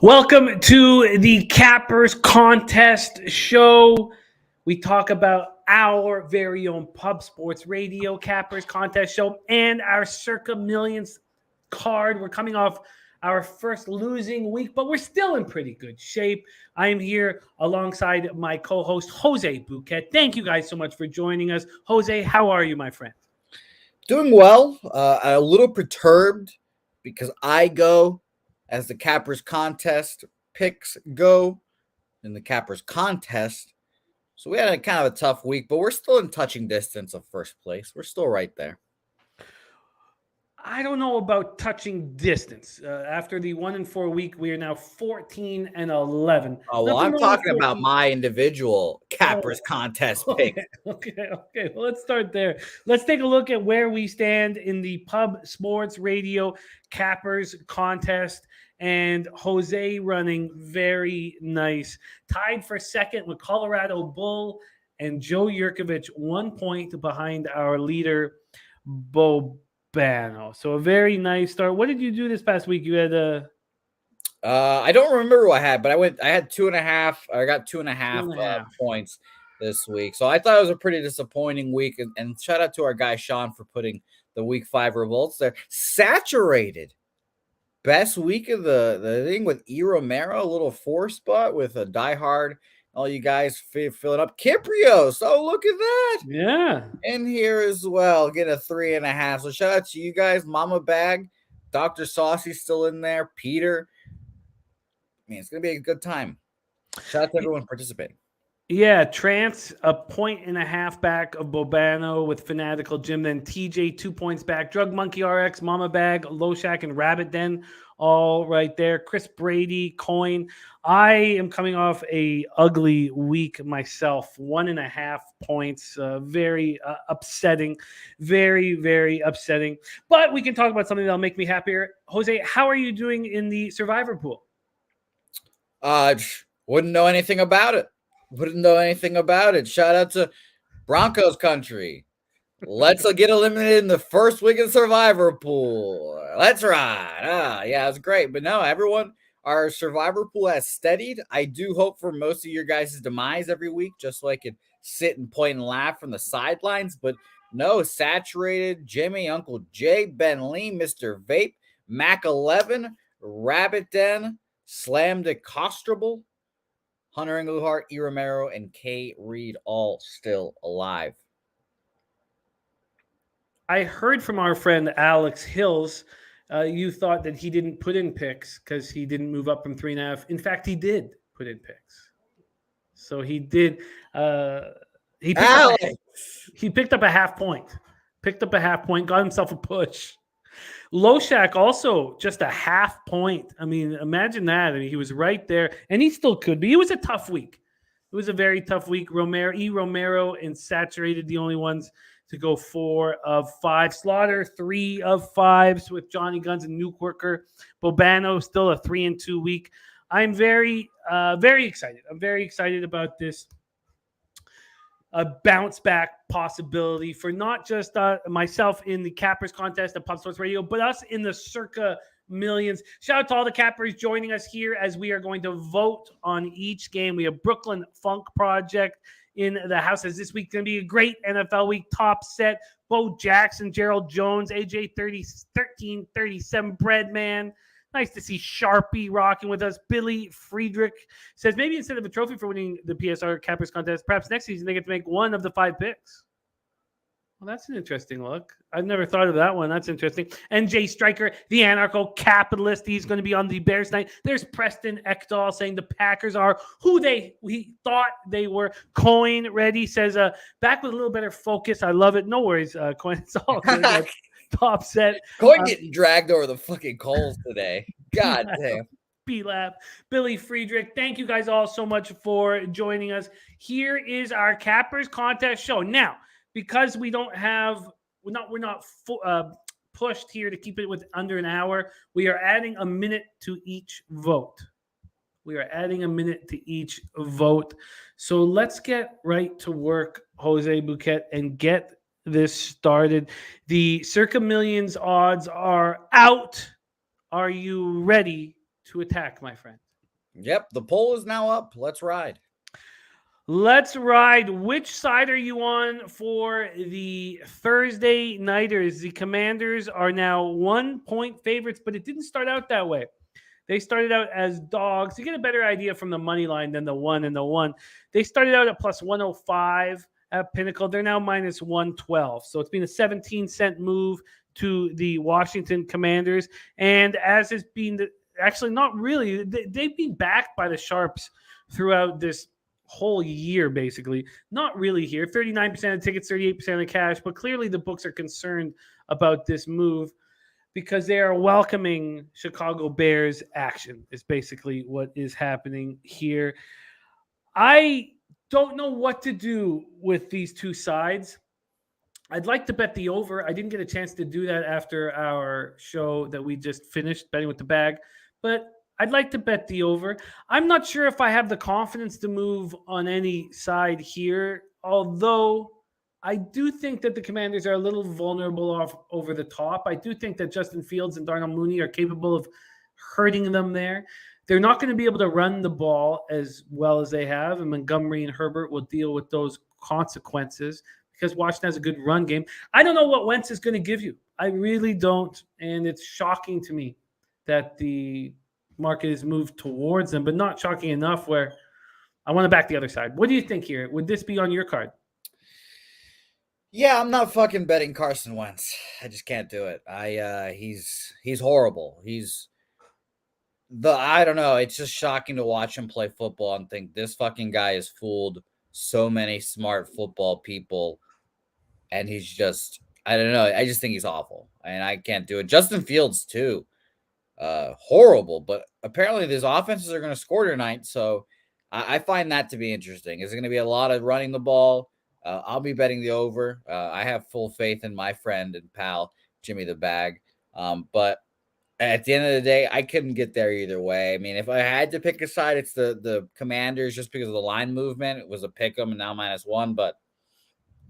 Welcome to the Cappers Contest show. We talk about our very own Pub Sports Radio Cappers Contest show and our Circa Millions card. We're coming off our first losing week, but we're still in pretty good shape. I am here alongside my co-host, Jose Bouquet. Thank you guys so much for joining us. Jose, how are you, my friend? Doing well. A little perturbed because I go as the Cappers Contest picks go in the Cappers Contest. So we had a kind of a tough week, but we're still in touching distance of first place. We're still right there. I don't know about touching distance. After the 1-4 week, we are now 14-11. Oh, well, I'm talking about my individual Cappers Contest pick. Okay. Well, let's start there. Let's take a look at where we stand in the Pub Sports Radio Cappers Contest. And Jose running very nice. Tied for second with Colorado Bull and Joe Yurkovich, 1 point behind our leader, Bobano. So a very nice start. What did you do this past week? You had I don't remember what I had, but I had 2.5. I got 2.5 points this week. So I thought it was a pretty disappointing week. And shout out to our guy Sean for putting the week 5 results there. Saturated. Best week of the thing with E. Romero, a little 4 spot with a diehard. All you guys filling up. Kiprios. Oh, look at that. Yeah. In here as well. Get a 3.5. So shout out to you guys. Mama Bag. Dr. Saucy's still in there. Peter. I mean, it's going to be a good time. Shout out to everyone participating. Yeah, Trance, 1.5 back of Bobano with Fanatical Jim. Then TJ, 2 points back. Drug Monkey RX, Mama Bag, Loshak, and Rabbit Den, all right there. Chris Brady, Coin. I am coming off a ugly week myself. 1.5 points. Very upsetting. Very, very upsetting. But we can talk about something that'll make me happier. Jose, how are you doing in the Survivor pool? Wouldn't know anything about it. Shout out to Broncos country. Let's get eliminated in the first week of Survivor pool. Let's ride. Yeah, it was great. But no, everyone, our Survivor pool has steadied. I do hope for most of your guys' demise every week, just so I could sit and point and laugh from the sidelines. But no, saturated, Jimmy, Uncle Jay, Ben Lee, Mr. Vape, Mac 11, Rabbit Den, Slam DeCostrable, Hunter Englehart, E. Romero, and K. Reed all still alive. I heard from our friend Alex Hills, you thought that he didn't put in picks because he didn't move up from 3.5. In fact, he did put in picks. So he did. He picked up a half point. Got himself a push. Loshak also just a half point. I mean, imagine that. I mean, he was right there, and he still could be. It was a tough week. It was a very tough week. Romero, and Saturated, the only ones to go 4 of 5. Slaughter, 3 of 5 with Johnny Guns and Nuke Worker. Bobano, still a 3-2 week. I'm very, very excited. I'm very excited about this. A bounce back possibility for not just myself in the Cappers Contest at Pub Sports Radio, but us in the Circa Millions. Shout out to all the Cappers joining us here as we are going to vote on each game. We have Brooklyn Funk Project in the house as this week going to be a great NFL week. Top set, Bo Jackson, Gerald Jones, AJ 1337, Breadman. Nice to see Sharpie rocking with us. Billy Friedrich says maybe instead of a trophy for winning the PSR Cappers Contest, perhaps next season they get to make 1 of the 5 picks. Well, that's an interesting look. I've never thought of that one. That's interesting. And Jay Stryker, the anarcho-capitalist, he's going to be on the Bears night. There's Preston Ekdahl saying the Packers are who we thought they were. Coin Ready says, back with a little better focus. I love it. No worries, Coin. It's all good. Top set. Coin getting dragged over the fucking coals today. God damn. B-Lab. Billy Friedrich, thank you guys all so much for joining us. Here is our Cappers Contest show. Now, because we don't have, we're not pushed here to keep it with under an hour, we are adding a minute to each vote. So let's get right to work, Jose Bouquet, and get this started. The Circa Millions odds are out. Are you ready to attack, my friend? Yep, the poll is now up. Let's ride. Let's ride. Which side are you on for the Thursday nighters? The Commanders are now 1-point favorites, but it didn't start out that way. They started out as dogs. You get a better idea from the money line than the 1 and the 1. They started out at plus 105 at Pinnacle. They're now minus 112. So it's been a 17-cent move to the Washington Commanders. And as has been, actually not really, they've been backed by the Sharps throughout this whole year, basically. Not really here. 39% of tickets, 38% of the cash. But clearly the books are concerned about this move, because they are welcoming Chicago Bears action is basically what is happening here. I don't know what to do with these two sides. I'd like to bet the over. I didn't get a chance to do that after our show that we just finished, betting with the bag, but I'd like to bet the over. I'm not sure if I have the confidence to move on any side here, although I do think that the Commanders are a little vulnerable over the top. I do think that Justin Fields and Darnell Mooney are capable of hurting them there. They're not going to be able to run the ball as well as they have, and Montgomery and Herbert will deal with those consequences because Washington has a good run game. I don't know what Wentz is going to give you. I really don't, and it's shocking to me that the market has moved towards them, but not shocking enough where I want to back the other side. What do you think here? Would this be on your card? Yeah, I'm not fucking betting Carson Wentz. I just can't do it. He's horrible. I don't know. It's just shocking to watch him play football and think this fucking guy has fooled so many smart football people. And he's just, I don't know. I just think he's awful. And I can't do it. Justin Fields too. Horrible. But apparently these offenses are going to score tonight. So I find that to be interesting. Is it going to be a lot of running the ball? I'll be betting the over. I have full faith in my friend and pal, Jimmy the Bag. But at the end of the day, I couldn't get there either way. I mean, if I had to pick a side, it's the Commanders just because of the line movement. It was a pick 'em and now -1. But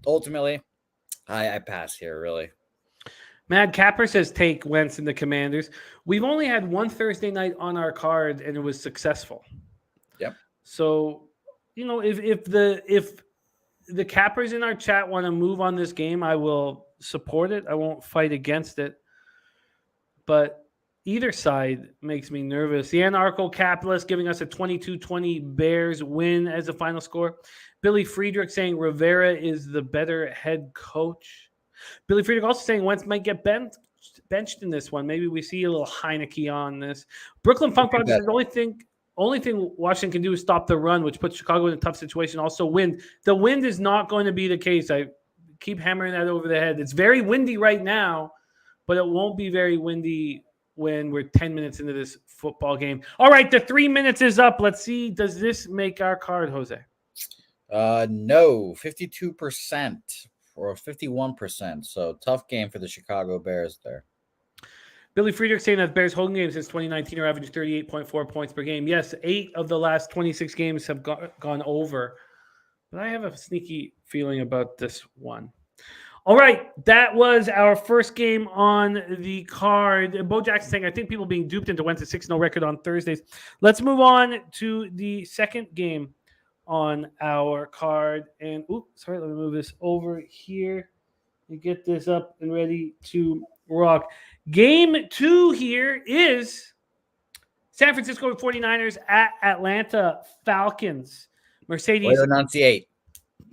ultimately, I pass here, really. Mad Capper says take Wentz and the Commanders. We've only had one Thursday night on our card, and it was successful. Yep. So, if the Cappers in our chat want to move on this game, I will support it. I won't fight against it. But either side makes me nervous. The anarcho-capitalist giving us a 22-20 Bears win as a final score. Billy Friedrich saying Rivera is the better head coach. Billy Friedrich also saying Wentz might get benched in this one. Maybe we see a little Heineke on this. Brooklyn Funk Project says the only thing Washington can do is stop the run, which puts Chicago in a tough situation. Also, wind. The wind is not going to be the case. I keep hammering that over the head. It's very windy right now, but it won't be very windy when we're 10 minutes into this football game. All right, the 3 minutes is up. Let's see. Does this make our card, Jose? No, 52% or 51%. So tough game for the Chicago Bears there. Billy Friedrich saying that Bears home games since 2019 are averaging 38.4 points per game. Yes, 8 of the last 26 games have gone over. But I have a sneaky feeling about this one. All right, that was our first game on the card. Bo Jackson saying, I think people being duped into Wentz 6-0 record on Thursdays. Let's move on to the second game on our card. And, let me move this over here and get this up and ready to rock. Game 2 here is San Francisco 49ers at Atlanta Falcons. Mercedes. Enunciate.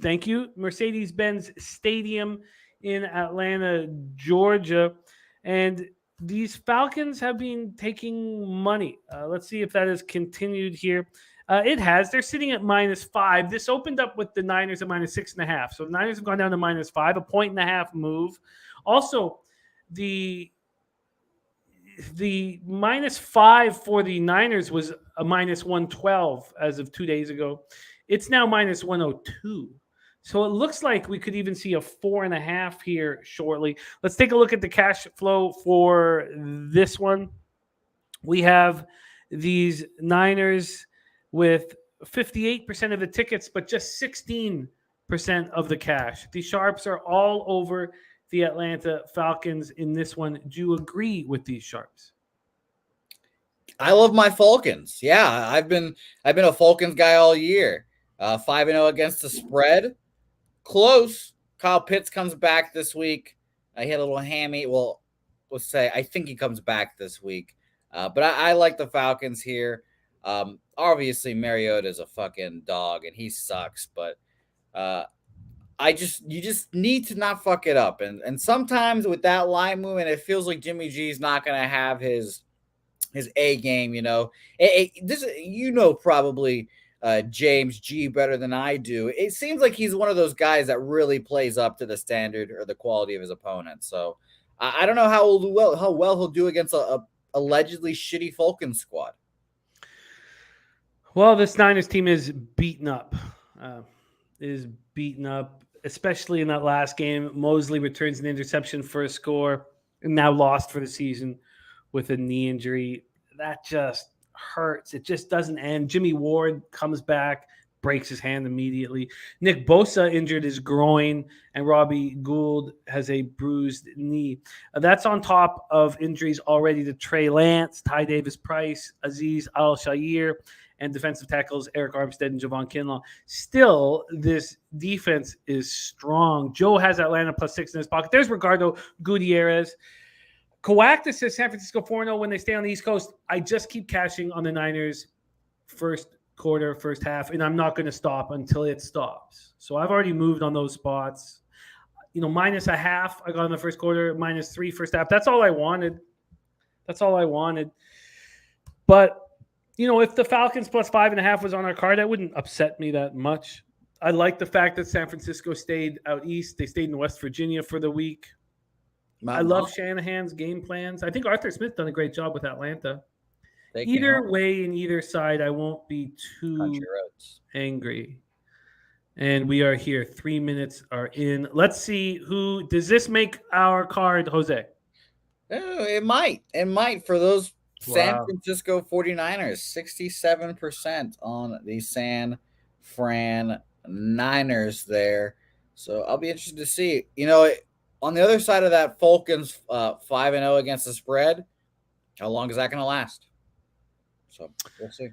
Thank you. Mercedes-Benz Stadium in Atlanta, Georgia. And these Falcons have been taking money. Let's see if that has continued here. It has. They're sitting at -5. This opened up with the Niners at -6.5. So the Niners have gone down to -5, a 1.5 move. Also, the -5 for the Niners was a -112 as of 2 days ago. It's now -102. So it looks like we could even see a 4.5 here shortly. Let's take a look at the cash flow for this one. We have these Niners with 58% of the tickets, but just 16% of the cash. The Sharps are all over the Atlanta Falcons in this one. Do you agree with these Sharps? I love my Falcons. Yeah, I've been a Falcons guy all year. 5-0 against the spread. Close. Kyle Pitts comes back this week. He had a little hammy. Well, let's say I think he comes back this week. But I like the Falcons here. Obviously, Mariota is a fucking dog and he sucks. But you just need to not fuck it up. And sometimes with that line movement, it feels like Jimmy G's not going to have his A game. You know, probably James G better than I do. It seems like he's one of those guys that really plays up to the standard or the quality of his opponent. So I don't know how well he'll do against a allegedly shitty Falcons squad. Well, this Niners team is beaten up. Especially in that last game. Mosley returns an interception for a score and now lost for the season with a knee injury. That just hurts. It just doesn't end. Jimmy Ward comes back, breaks his hand immediately. Nick Bosa injured his groin, and Robbie Gould has a bruised knee. That's on top of injuries already to Trey Lance, Ty Davis-Price, Azeez Al-Shaair, and defensive tackles Eric Armstead and Javon Kinlaw. Still, this defense is strong. Joe has Atlanta +6 in his pocket. There's Ricardo Gutierrez. Coactus says San Francisco 4-0 when they stay on the East Coast. I just keep cashing on the Niners first quarter, first half, and I'm not going to stop until it stops. So I've already moved on those spots. -0.5 I got in the first quarter, -3 first half. That's all I wanted. But if the Falcons +5.5 was on our card, that wouldn't upset me that much. I like the fact that San Francisco stayed out east. They stayed in West Virginia for the week. I love Shanahan's game plans. I think Arthur Smith done a great job with Atlanta. Either way, in either side, I won't be too angry. And we are here. 3 minutes are in. Let's see who – does this make our card, Jose? It might. It might for those – San Francisco 49ers, 67% on the San Fran Niners there. So I'll be interested to see. On the other side of that, Falcons 5-0 against the spread. How long is that going to last? So we'll see.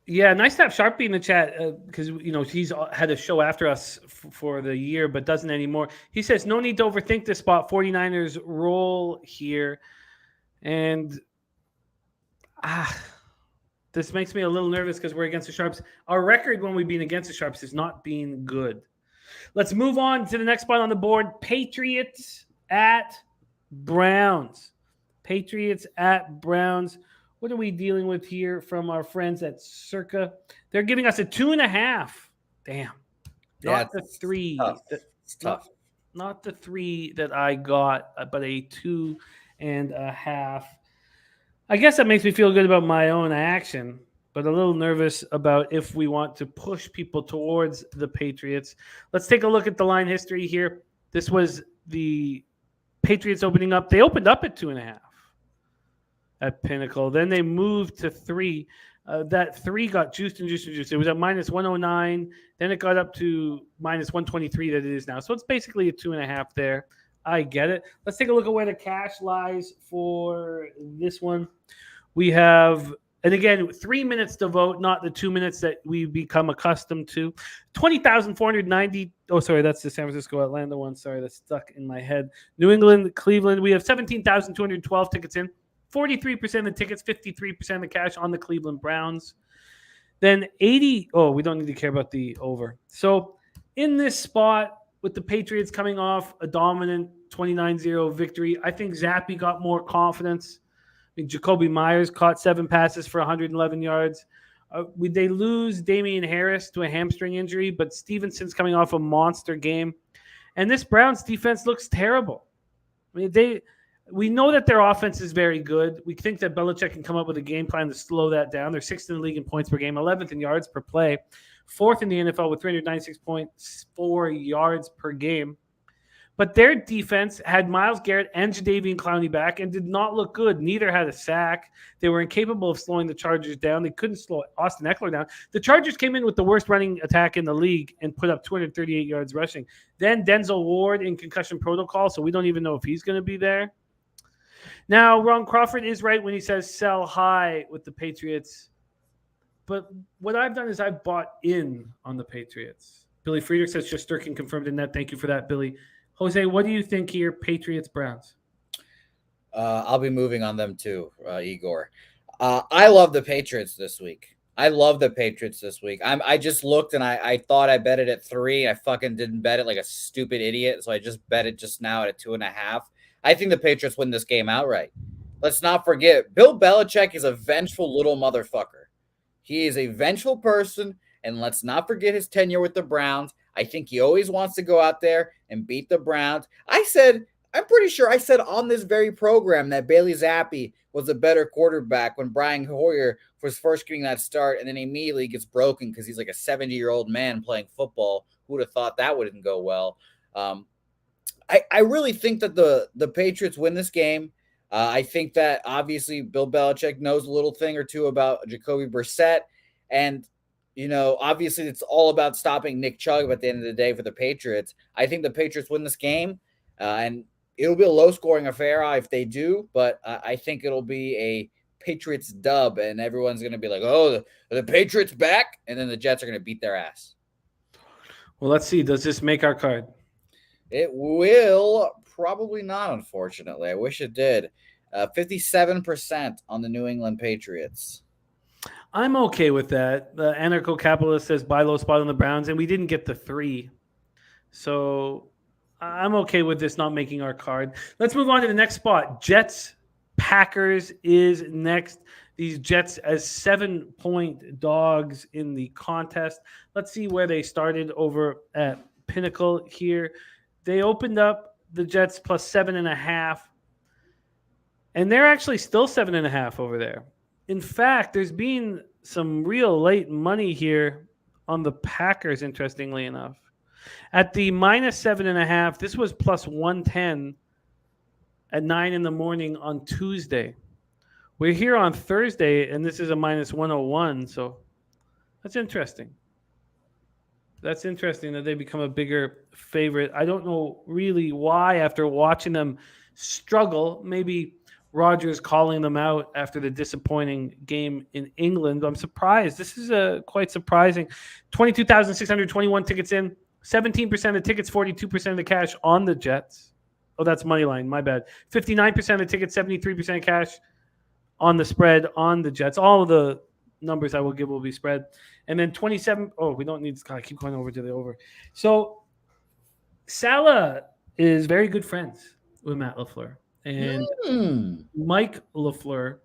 Yeah, nice to have Sharpie in the chat because, he's had a show after us for the year but doesn't anymore. He says, no need to overthink this spot. 49ers roll here. And this makes me a little nervous because we're against the Sharps. Our record when we've been against the Sharps is not being good. Let's move on to the next spot on the board. Patriots at Browns. What are we dealing with here from our friends at Circa? They're giving us a 2.5. Damn. Not the 3. It's tough. Not the 3 that I got, but a 2.5. I guess that makes me feel good about my own action, but a little nervous about if we want to push people towards the Patriots. Let's take a look at the line history here. This was the Patriots opening up. They opened up at 2.5 at Pinnacle. Then they moved to 3. That 3 got juiced. It was at -109. Then it got up to -123 that it is now. So it's basically a 2.5 there. I get it. Let's take a look at where the cash lies for this one. We have, and again, 3 minutes to vote, not the 2 minutes that we become accustomed to. 20,490. Oh, sorry, that's the San Francisco Atlanta one. Sorry, that's stuck in my head. New England, Cleveland. We have 17,212 tickets in. 43% of the tickets, 53% of the cash on the Cleveland Browns. Then 80. Oh, we don't need to care about the over. So in this spot, with the Patriots coming off a dominant 29-0 victory, I think Zappe got more confidence. Jacoby Myers caught 7 passes for 111 yards. They lose Damian Harris to a hamstring injury, but Stevenson's coming off a monster game. And this Browns defense looks terrible. We know that their offense is very good. We think that Belichick can come up with a game plan to slow that down. They're 6th in the league in points per game, 11th in yards per play, 4th in the NFL with 396.4 yards per game. But their defense had Myles Garrett and Jadeveon Clowney back and did not look good. Neither had a sack. They were incapable of slowing the Chargers down. They couldn't slow Austin Eckler down. The Chargers came in with the worst running attack in the league and put up 238 yards rushing. Then Denzel Ward in concussion protocol, so we don't even know if he's going to be there. Now, Ron Crawford is right when he says sell high with the Patriots. But what I've done is I've bought in on the Patriots. Billy Friedrich says Shesterkin confirmed in that. Thank you for that, Billy. Jose, what do you think here, Patriots, Browns? I'll be moving on them too, Igor. I love the Patriots this week. I just looked and I thought I bet it at 3. I fucking didn't bet it like a stupid idiot. So I just bet it just now at 2.5. I think the Patriots win this game outright. Let's not forget, Bill Belichick is a vengeful little motherfucker. He is a vengeful person, and let's not forget his tenure with the Browns. I think he always wants to go out there and beat the Browns. I'm pretty sure I said on this very program that Bailey Zappi was a better quarterback when Brian Hoyer was first getting that start, and then immediately gets broken because he's like a 70-year-old man playing football. Who would have thought that wouldn't go well? I really think that the Patriots win this game. I think that obviously Bill Belichick knows a little thing or two about Jacoby Brissett. And, obviously it's all about stopping Nick Chubb at the end of the day for the Patriots. I think the Patriots win this game, and it'll be a low-scoring affair if they do, but I think it'll be a Patriots dub, and everyone's going to be like, oh, the Patriots back? And then the Jets are going to beat their ass. Well, let's see. Does this make our card? It will probably not, unfortunately. I wish it did. 57% on the New England Patriots. I'm okay with that. The anarcho-capitalist says buy low spot on the Browns, and we didn't get the 3. So I'm okay with this not making our card. Let's move on to the next spot. Jets-Packers is next. These Jets as 7-point dogs in the contest. Let's see where they started over at Pinnacle here. They opened up the Jets plus 7.5, and they're actually still 7.5 over there. In fact, there's been some real late money here on the Packers, interestingly enough. At the minus 7.5, this was plus 110 at 9 in the morning on Tuesday. We're here on Thursday, and this is a minus 101, so that's interesting. That's interesting that they become a bigger favorite. I don't know really why after watching them struggle. Maybe Rodgers calling them out after the disappointing game in England. I'm surprised. This is quite surprising. 22,621 tickets in. 17% of the tickets, 42% of the cash on the Jets. Oh, that's money line. My bad. 59% of the tickets, 73% cash on the spread on the Jets. All of the numbers I will give will be spread. And then 27. Oh, we don't need to keep going over to the over. So Salah is very good friends with Matt LaFleur. And Mike LaFleur.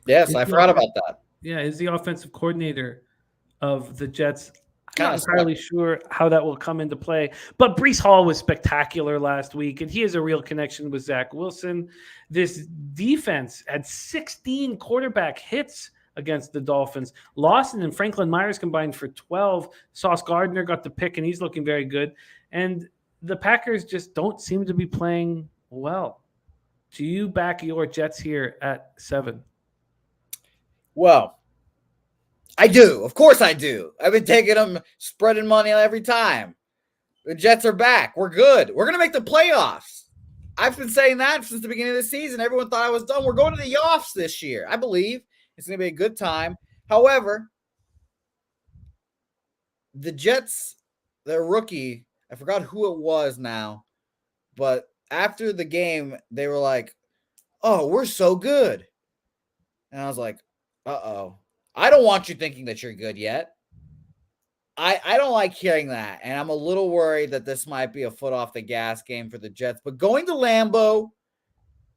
Yes, I forgot about that. Yeah, is the offensive coordinator of the Jets. I'm not entirely sure how that will come into play. But Breece Hall was spectacular last week, and he has a real connection with Zach Wilson. This defense had 16 quarterback hits against the Dolphins. Lawson and Franklin Myers combined for 12. Sauce Gardner got the pick, and he's looking very good. And the Packers just don't seem to be playing well. Do you back your Jets here at 7? Well, I do. Of course I do. I've been taking them, spreading money every time. The Jets are back. We're good. We're going to make the playoffs. I've been saying that since the beginning of the season. Everyone thought I was done. We're going to the offs this year. I believe it's going to be a good time. However, the Jets, their rookie, I forgot who it was now, but after the game, they were like, oh, we're so good. And I was like, uh-oh. I don't want you thinking that you're good yet. I don't like hearing that. And I'm a little worried that this might be a foot off the gas game for the Jets. But going to Lambeau,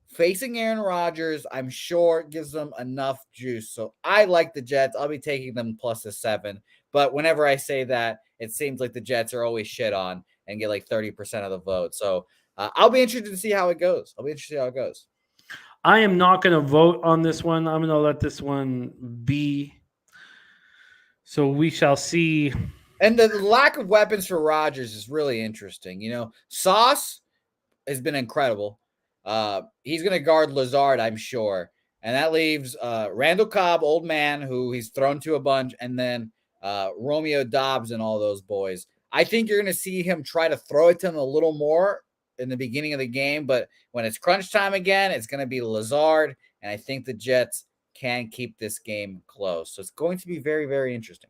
facing Aaron Rodgers, I'm sure gives them enough juice. So I like the Jets. I'll be taking them plus a 7. But whenever I say that, it seems like the Jets are always shit on and get like 30% of the vote. So I'll be interested to see how it goes. I am not going to vote on this one. I'm going to let this one be. So we shall see. And the lack of weapons for Rodgers is really interesting. You know, Sauce has been incredible. He's going to guard Lazard, I'm sure. And that leaves Randall Cobb, old man, who he's thrown to a bunch, and then Romeo Dobbs and all those boys. I think you're going to see him try to throw it to him a little more in the beginning of the game, but when it's crunch time again, it's going to be Lazard, and I think the Jets can keep this game close. So it's going to be very, very interesting.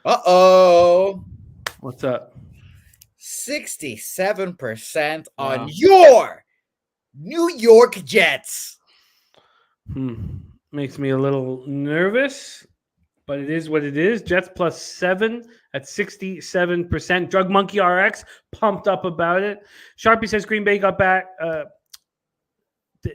Uh-oh. What's up? 67% on your New York Jets. Makes me a little nervous, but it is what it is. Jets +7 at 67%. Drug Monkey RX pumped up about it. Sharpie says Green Bay got back.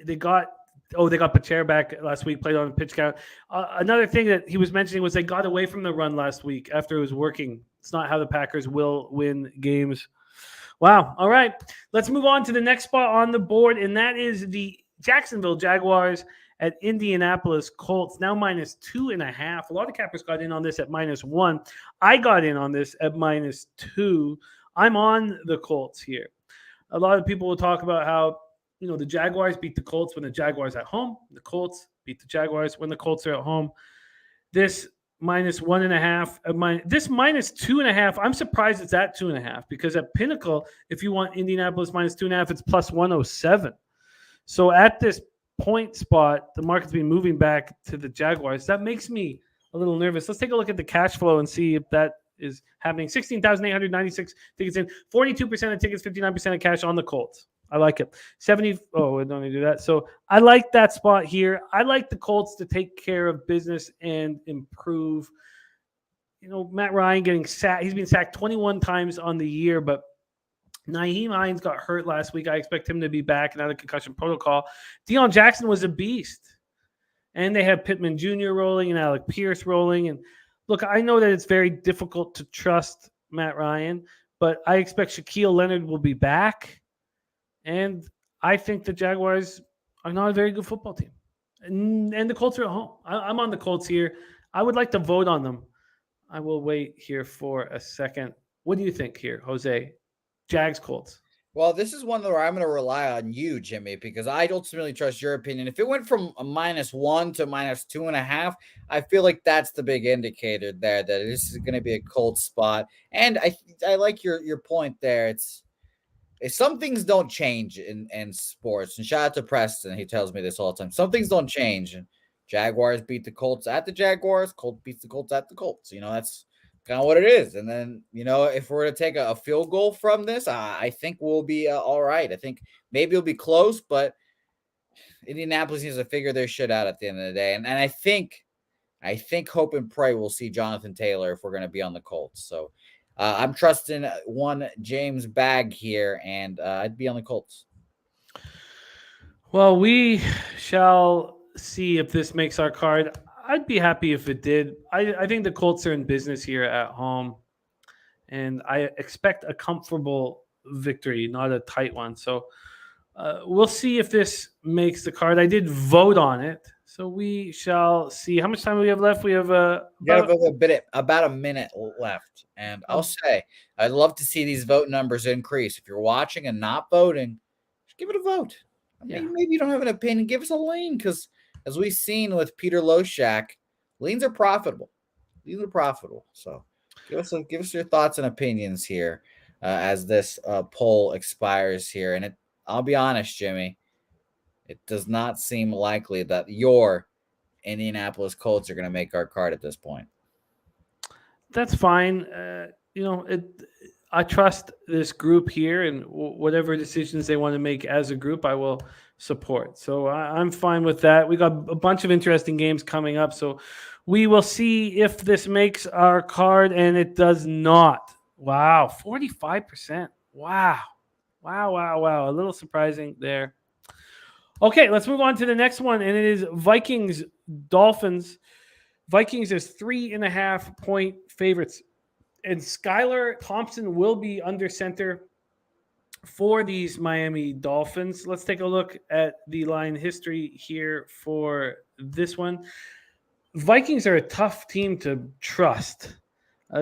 They got Pacher back last week, played on a pitch count. Another thing that he was mentioning was they got away from the run last week after it was working. It's not how the Packers will win games. Wow. All right. Let's move on to the next spot on the board, and that is the Jacksonville Jaguars at Indianapolis Colts, now -2.5. A lot of cappers got in on this at -1. I got in on this at -2. I'm on the Colts here. A lot of people will talk about how, the Jaguars beat the Colts when the Jaguars are at home. The Colts beat the Jaguars when the Colts are at home. This -1.5, this -2.5. I'm surprised it's at 2.5 because at Pinnacle, if you want Indianapolis -2.5, it's +107. So at this point spot, the market's been moving back to the Jaguars. That makes me a little nervous. Let's take a look at the cash flow and see if that is happening. 16,896 tickets in, 42% of tickets, 59% of cash on the Colts. I like it. 70. Oh, I don't need to do that. So I like that spot here. I like the Colts to take care of business and improve. Matt Ryan getting sacked. He's been sacked 21 times on the year, but Nyheim Hines got hurt last week. I expect him to be back and out of concussion protocol. Deion Jackson was a beast. And they have Pittman Jr. rolling and Alec Pierce rolling. And look, I know that it's very difficult to trust Matt Ryan, but I expect Shaquille Leonard will be back. And I think the Jaguars are not a very good football team. And the Colts are at home. I'm on the Colts here. I would like to vote on them. I will wait here for a second. What do you think here, Jose? Jags, Colts. Well, this is one where I'm going to rely on you, Jimmy, because I don't really trust your opinion. If it went from a -1 to -2.5, I feel like that's the big indicator there that this is going to be a Colts spot. And I like your point there. Some things don't change in sports. And shout out to Preston. He tells me this all the time. Some things don't change. And Jaguars beat the Colts at the Jaguars. Colts beats the Colts at the Colts. That's kind of what it is. And then, if we're to take a field goal from this, I think we'll be all right. I think maybe it'll be close, but Indianapolis needs to figure their shit out at the end of the day. And I think hope and pray we'll see Jonathan Taylor if we're going to be on the Colts. So I'm trusting one James Bagg here, and I'd be on the Colts. Well, we shall see if this makes our card. I'd be happy if it did. I think the Colts are in business here at home, and I expect a comfortable victory, not a tight one. So we'll see if this makes the card. I did vote on it, so we shall see. How much time do we have left? We have about a minute left, and I'll say I'd love to see these vote numbers increase. If you're watching and not voting, just give it a vote. Maybe you don't have an opinion. Give us a lean, because as we've seen with Peter Loshak, leans are profitable. So give us your thoughts and opinions here as this poll expires here. And I'll be honest, Jimmy, it does not seem likely that your Indianapolis Colts are going to make our card at this point. That's fine. I trust this group here, and whatever decisions they want to make as a group, I will support. So I'm fine with that. We got a bunch of interesting games coming up, so we will see if this makes our card, and it does not. Wow, 45%. Wow. A little surprising there. Okay, let's move on to the next one, and it is Vikings Dolphins. Vikings is 3.5-point favorites. And Skylar Thompson will be under center for these Miami Dolphins. Let's take a look at the line history here for this one. Vikings are a tough team to trust.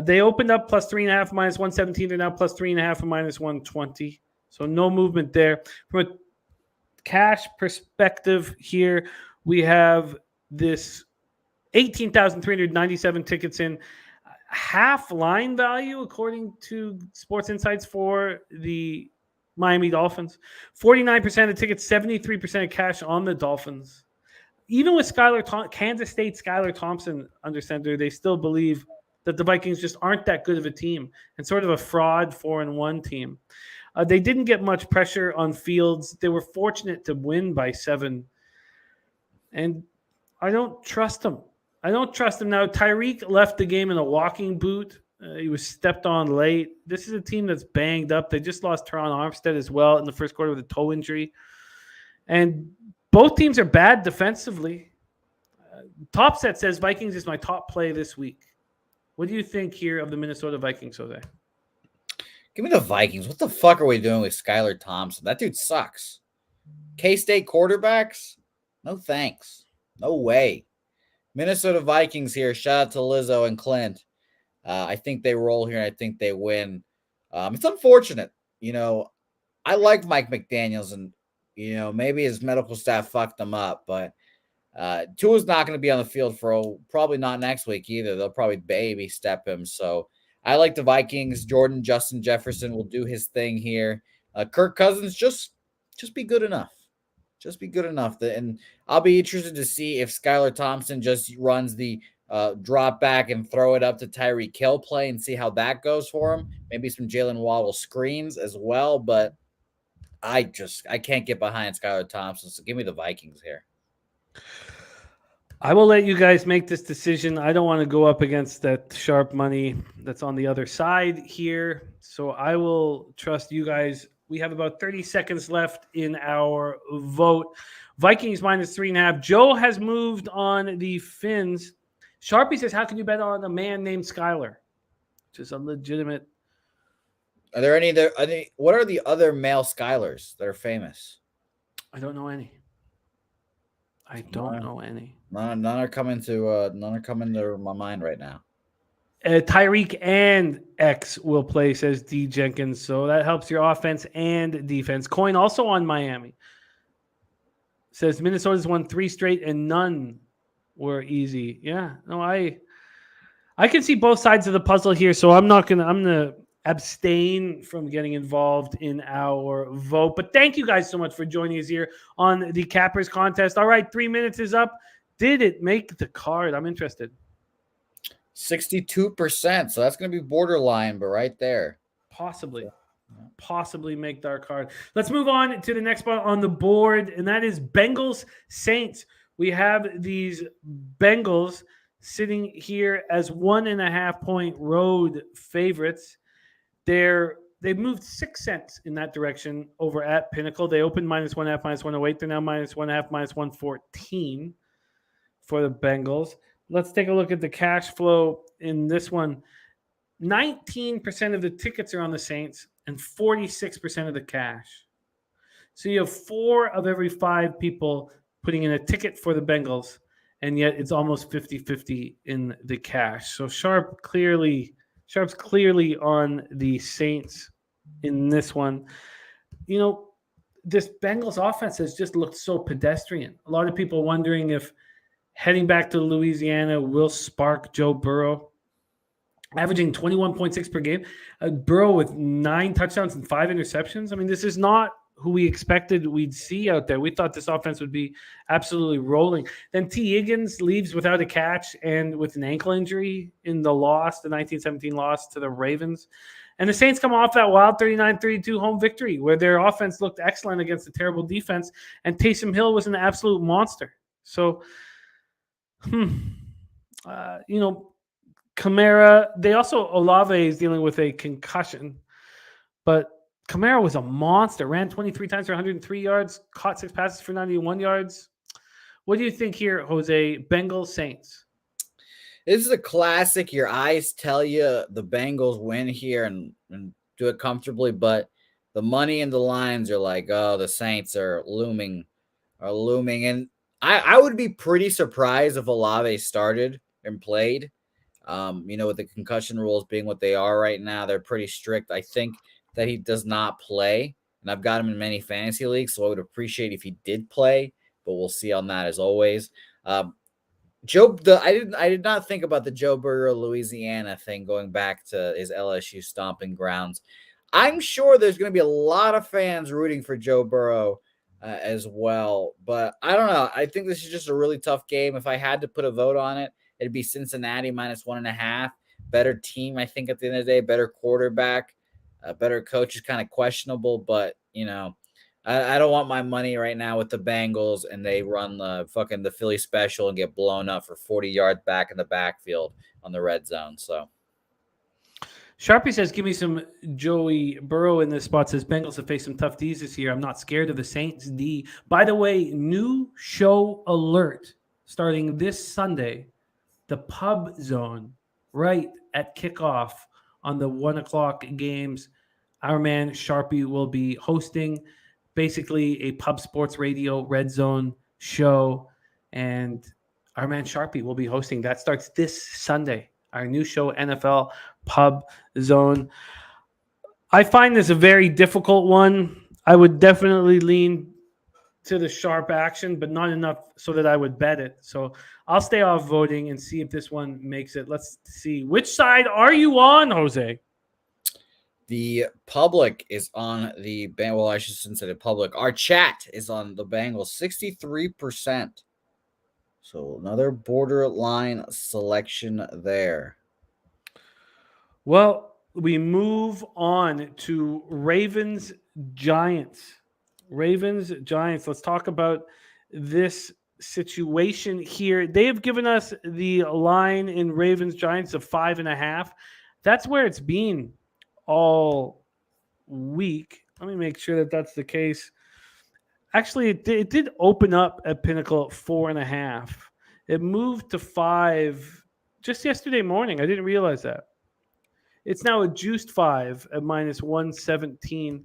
They opened up +3.5, -117. They're now +3.5 and -120. So no movement there. From a cash perspective here, we have this 18,397 tickets in. Half line value, according to Sports Insights, for the Miami Dolphins. 49% of tickets, 73% of cash on the Dolphins. Even with Kansas State Skylar Thompson under center, they still believe that the Vikings just aren't that good of a team and sort of a fraud 4-1 team. They didn't get much pressure on Fields. They were fortunate to win by 7. And I don't trust him. Now. Tyreek left the game in a walking boot. He was stepped on late. This is a team that's banged up. They just lost Teron Armstead as well in the first quarter with a toe injury. And both teams are bad defensively. Top Set says Vikings is my top play this week. What do you think here of the Minnesota Vikings, Jose? Give me the Vikings. What the fuck are we doing with Skylar Thompson? That dude sucks. K-State quarterbacks? No thanks. No way. Minnesota Vikings here. Shout out to Lizzo and Clint. I think they roll here, and I think they win. It's unfortunate. I like Mike McDaniels, and, maybe his medical staff fucked him up, but Tua's not going to be on the field for probably not next week either. They'll probably baby step him. So I like the Vikings. Justin Jefferson will do his thing here. Kirk Cousins, just be good enough. Just be good enough. And I'll be interested to see if Skylar Thompson just runs the drop back and throw it up to Tyreek Hill play and see how that goes for him. Maybe some Jalen Waddle screens as well. But I can't get behind Skylar Thompson. So give me the Vikings here. I will let you guys make this decision. I don't want to go up against that sharp money that's on the other side here. So I will trust you guys. We have about 30 seconds left in our vote. Vikings -3.5. Joe has moved on the Finns. Sharpie says, how can you bet on a man named Skylar? Which is a legitimate. Are there any there? What are the other male Skylars that are famous? I don't know any. None are coming to my mind right now. Tyreek and X will play, says D. Jenkins. So that helps your offense and defense. Coin also on Miami. Says Minnesota's won 3 straight and none were easy. Yeah, no, I can see both sides of the puzzle here. So I'm gonna abstain from getting involved in our vote. But thank you guys so much for joining us here on the Cappers contest. All right, 3 minutes is up. Did it make the card? I'm interested. 62%. So that's going to be borderline, but right there. Possibly make our card. Let's move on to the next spot on the board, and that is Bengals Saints. We have these Bengals sitting here as 1.5-point road favorites. They've moved 6 cents in that direction over at Pinnacle. They opened -1.5, -108. They're now -1.5, -114 for the Bengals. Let's take a look at the cash flow in this one. 19% of the tickets are on the Saints and 46% of the cash. So you have 4 of every 5 people putting in a ticket for the Bengals, and yet it's almost 50-50 in the cash. So Sharp's clearly on the Saints in this one. This Bengals offense has just looked so pedestrian. A lot of people wondering if heading back to Louisiana will spark Joe Burrow, averaging 21.6 per game. Burrow with 9 touchdowns and 5 interceptions. I mean, this is not who we expected we'd see out there. We thought this offense would be absolutely rolling. Then T. Higgins leaves without a catch and with an ankle injury in the 1917 loss to the Ravens. And the Saints come off that wild 39-32 home victory where their offense looked excellent against a terrible defense, and Taysom Hill was an absolute monster. So, Kamara, Olave is dealing with a concussion, but Kamara was a monster, ran 23 times for 103 yards, caught 6 passes for 91 yards. What do you think here, Jose? Bengals, Saints. This is a classic. Your eyes tell you the Bengals win here and do it comfortably, but the money and the lines are like, oh, the Saints are looming. And I would be pretty surprised if Olave started and played. With the concussion rules being what they are right now, they're pretty strict. I think that he does not play, and I've got him in many fantasy leagues, so I would appreciate if he did play, but we'll see on that as always. I did not think about the Joe Burrow Louisiana thing going back to his LSU stomping grounds. I'm sure there's going to be a lot of fans rooting for Joe Burrow as well. But I don't know. I think this is just a really tough game. If I had to put a vote on it, it'd be Cincinnati -1.5. Better team, I think, at the end of the day. Better quarterback. Better coach is kind of questionable. But, I don't want my money right now with the Bengals and they run the Philly special and get blown up for 40 yards back in the backfield on the red zone. So. Sharpie says, give me some Joey Burrow in this spot. Says, Bengals have faced some tough Ds this year. I'm not scared of the Saints D. By the way, new show alert starting this Sunday, the Pub Zone, right at kickoff on the 1 o'clock games. Our man Sharpie will be hosting basically a Pub Sports Radio Red Zone show. And our man Sharpie will be hosting. That starts this Sunday. Our new show, NFL Pub Zone. I find this a very difficult one. I would definitely lean to the sharp action, but not enough so that I would bet it. So I'll stay off voting and see if this one makes it. Let's see. Which side are you on, Jose? The public is on the Bengals. Well, I shouldn't say the public. Our chat is on the Bengals, 63%. So another borderline selection there. Well, we move on to Ravens-Giants. Ravens-Giants. Let's talk about this situation here. They have given us the line in Ravens-Giants of 5.5. That's where it's been all week. Let me make sure that that's the case. Actually, it did open up at Pinnacle at 4.5. It moved to 5 just yesterday morning. I didn't realize that. It's now a juiced 5 at -117.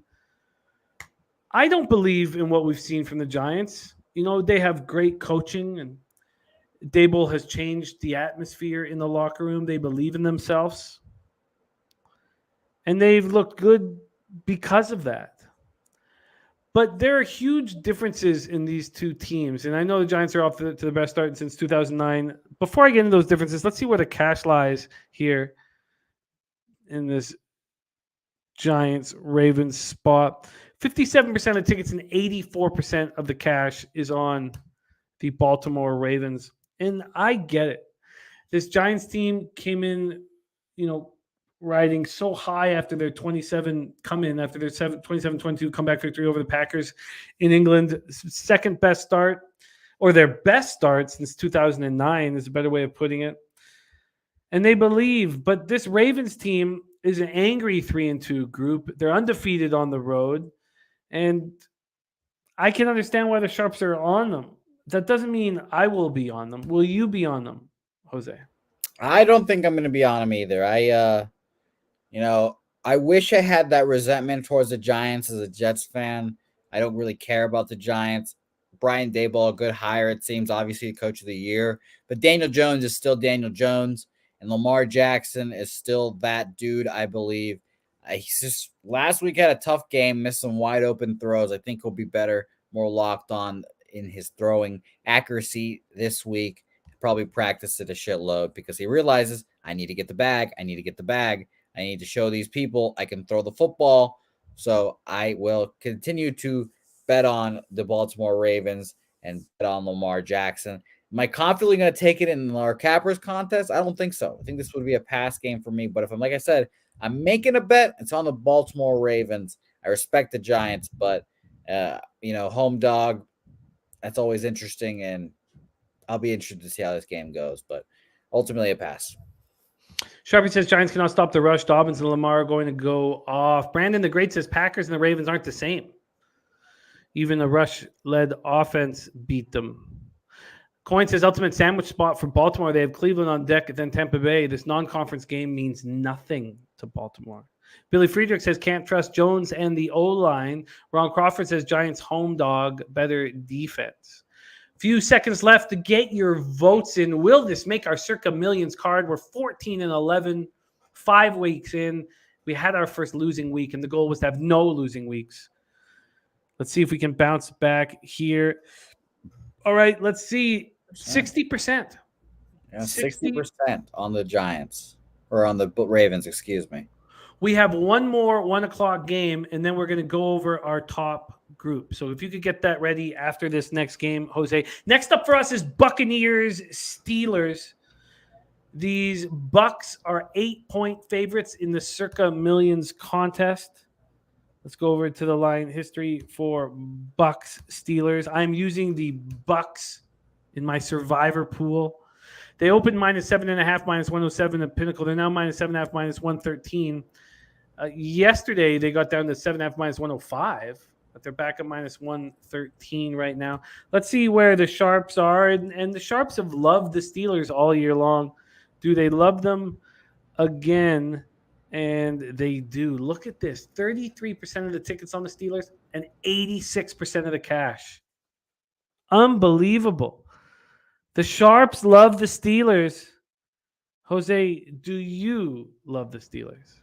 I don't believe in what we've seen from the Giants. They have great coaching, and Dable has changed the atmosphere in the locker room. They believe in themselves. And they've looked good because of that. But there are huge differences in these two teams. And I know the Giants are off to the best start since 2009. Before I get into those differences, let's see where the cash lies here in this Giants-Ravens spot. 57% of tickets and 84% of the cash is on the Baltimore Ravens. And I get it. This Giants team came in, riding so high after their 27-22 comeback victory over the Packers in England. Second best start, or their best start since 2009 is a better way of putting it. And they believe, but this Ravens team is an angry 3-2 group. They're undefeated on the road. And I can understand why the Sharps are on them. That doesn't mean I will be on them. Will you be on them, Jose? I don't think I'm going to be on them either. I wish I had that resentment towards the Giants as a Jets fan. I don't really care about the Giants. Brian Daboll, a good hire, it seems, obviously coach of the year. But Daniel Jones is still Daniel Jones, and Lamar Jackson is still that dude, I believe. He's just last week had a tough game, missed some wide open throws. I think he'll be better, more locked on in his throwing accuracy this week. Probably practiced it a shitload because he realizes I need to get the bag. I need to show these people I can throw the football. So I will continue to bet on the Baltimore Ravens and bet on Lamar Jackson. Am I confidently going to take it in our Cappers contest? I don't think so. I think this would be a pass game for me. But if I'm, like I said, I'm making a bet, it's on the Baltimore Ravens. I respect the Giants, but, home dog, that's always interesting. And I'll be interested to see how this game goes. But ultimately a pass. Sharpie says Giants cannot stop the rush. Dobbins and Lamar are going to go off. Brandon the Great says Packers and the Ravens aren't the same. Even a rush-led offense beat them. Coin says ultimate sandwich spot for Baltimore. They have Cleveland on deck, then Tampa Bay. This non-conference game means nothing to Baltimore. Billy Friedrich says can't trust Jones and the O-line. Ron Crawford says Giants home dog, better defense. Few seconds left to get your votes in. Will this make our Circa Millions card? We're 14-11, 5 weeks in. We had our first losing week, and the goal was to have no losing weeks. Let's see if we can bounce back here. All right, let's see. 60%. Yeah, 60% on the Giants, or on the Ravens, excuse me. We have one more 1 o'clock game, and then we're going to go over our top group. So if you could get that ready after this next game, Jose. Next up for us is Buccaneers Steelers. These Bucks are 8-point favorites in the Circa Millions contest. Let's go over to the line history for Bucks Steelers. I'm using the Bucks in my survivor pool. They opened -7.5, -107 at Pinnacle. They're now -7.5, -113. Yesterday, they got down to 7.5, -105, but they're back at -113 right now. Let's see where the Sharps are. And the Sharps have loved the Steelers all year long. Do they love them again? And they do. Look at this. 33% of the tickets on the Steelers and 86% of the cash. Unbelievable. The Sharps love the Steelers. Jose, do you love the Steelers?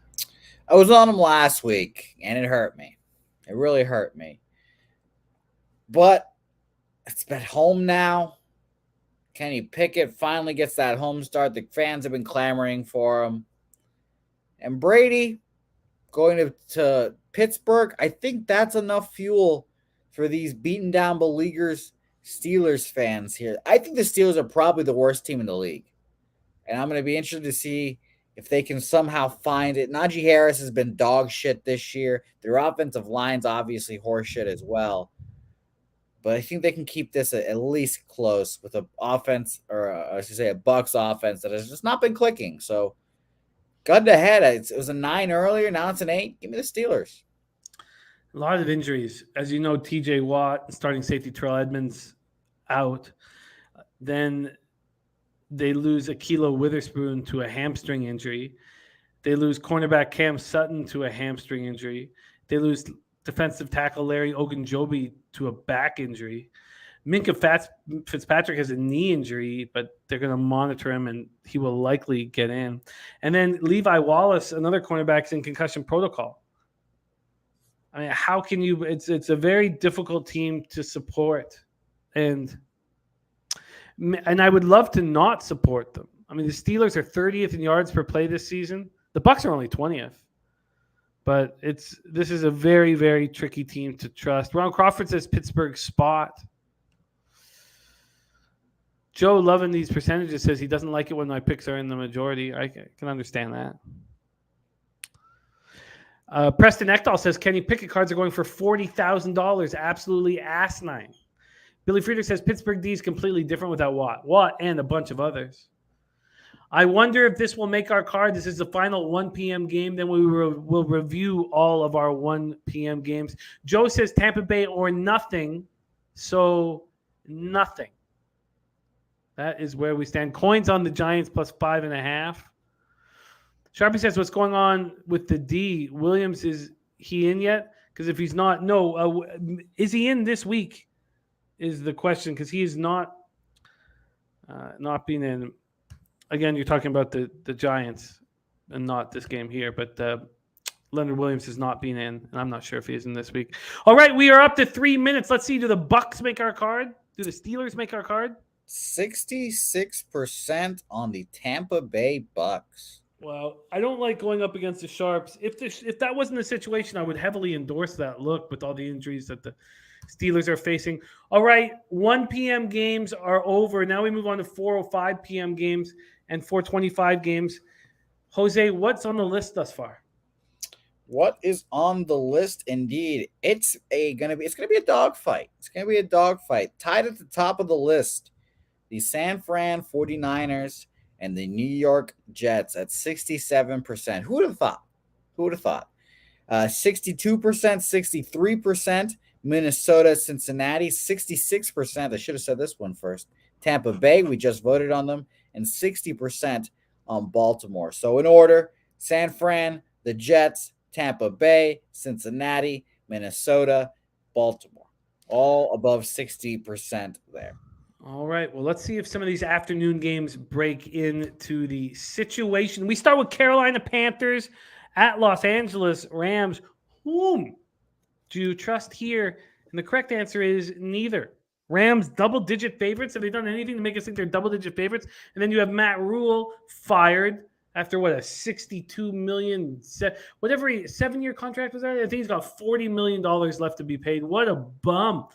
I was on them last week, and it hurt me. It really hurt me. But it's been home now. Kenny Pickett finally gets that home start. The fans have been clamoring for him. And Brady going to Pittsburgh, I think that's enough fuel for these beaten down beleaguers Steelers fans here. I think the Steelers are probably the worst team in the league. And I'm going to be interested to see if they can somehow find it. Najee Harris has been dog shit this year. Their offensive line's obviously horse shit as well. But I think they can keep this at least close with an offense, or I should say a Bucs offense that has just not been clicking. So, gun to head. It was a 9 earlier. Now it's an 8. Give me the Steelers. A lot of injuries. As you know, TJ Watt, starting safety Terrell Edmonds out. Then they lose Ahkello Witherspoon to a hamstring injury. They lose cornerback Cam Sutton to a hamstring injury. They lose defensive tackle Larry Ogunjobi to a back injury. Minkah Fitzpatrick has a knee injury, but they're going to monitor him, and he will likely get in. And then Levi Wallace, another cornerback, is in concussion protocol. I mean, how can you? It's a very difficult team to support, and I would love to not support them. I mean, the Steelers are 30th in yards per play this season. The Bucs are only 20th. But this is a very, very tricky team to trust. Ron Crawford says Pittsburgh spot. Joe, loving these percentages, says he doesn't like it when my picks are in the majority. I can understand that. Preston Ekdahl says Kenny Pickett cards are going for $40,000. Absolutely asinine. Billy Friedrich says Pittsburgh D is completely different without Watt and a bunch of others. I wonder if this will make our card. This is the final 1 p.m. game. Then we will review all of our 1 p.m. games. Joe says Tampa Bay or nothing. So nothing. That is where we stand. Coins on the Giants plus 5.5. Sharpie says, what's going on with the D? Williams, is he in yet? Because if he's not, no. Is he in this week is the question, because he is not being in. Again, you're talking about the Giants and not this game here, but Leonard Williams is not being in, and I'm not sure if he is in this week. All right, we are up to 3 minutes. Let's see, do the Bucs make our card? Do the Steelers make our card? 66% on the Tampa Bay Bucs. Well, I don't like going up against the Sharps. If that wasn't the situation, I would heavily endorse that look with all the injuries that the Steelers are facing. All right, 1 p.m. games are over. Now we move on to 4:05 p.m. games and 4:25 games. Jose, what's on the list thus far? What is on the list? Indeed, it's gonna be a dogfight. It's gonna be a dogfight. Tied at the top of the list, the San Fran 49ers and the New York Jets at 67%. Who would have thought? 62%, 63%. Minnesota, Cincinnati, 66%. I should have said this one first. Tampa Bay, we just voted on them, and 60% on Baltimore. So in order, San Fran, the Jets, Tampa Bay, Cincinnati, Minnesota, Baltimore. All above 60% there. All right. Well, let's see if some of these afternoon games break into the situation. We start with Carolina Panthers at Los Angeles Rams. Whom do you trust here? And the correct answer is neither. Rams double-digit favorites. Have they done anything to make us think they're double-digit favorites? And then you have Matt Rule fired after what, a $62 million, whatever 7-year contract was that? I think he's got $40 million left to be paid. What a bum.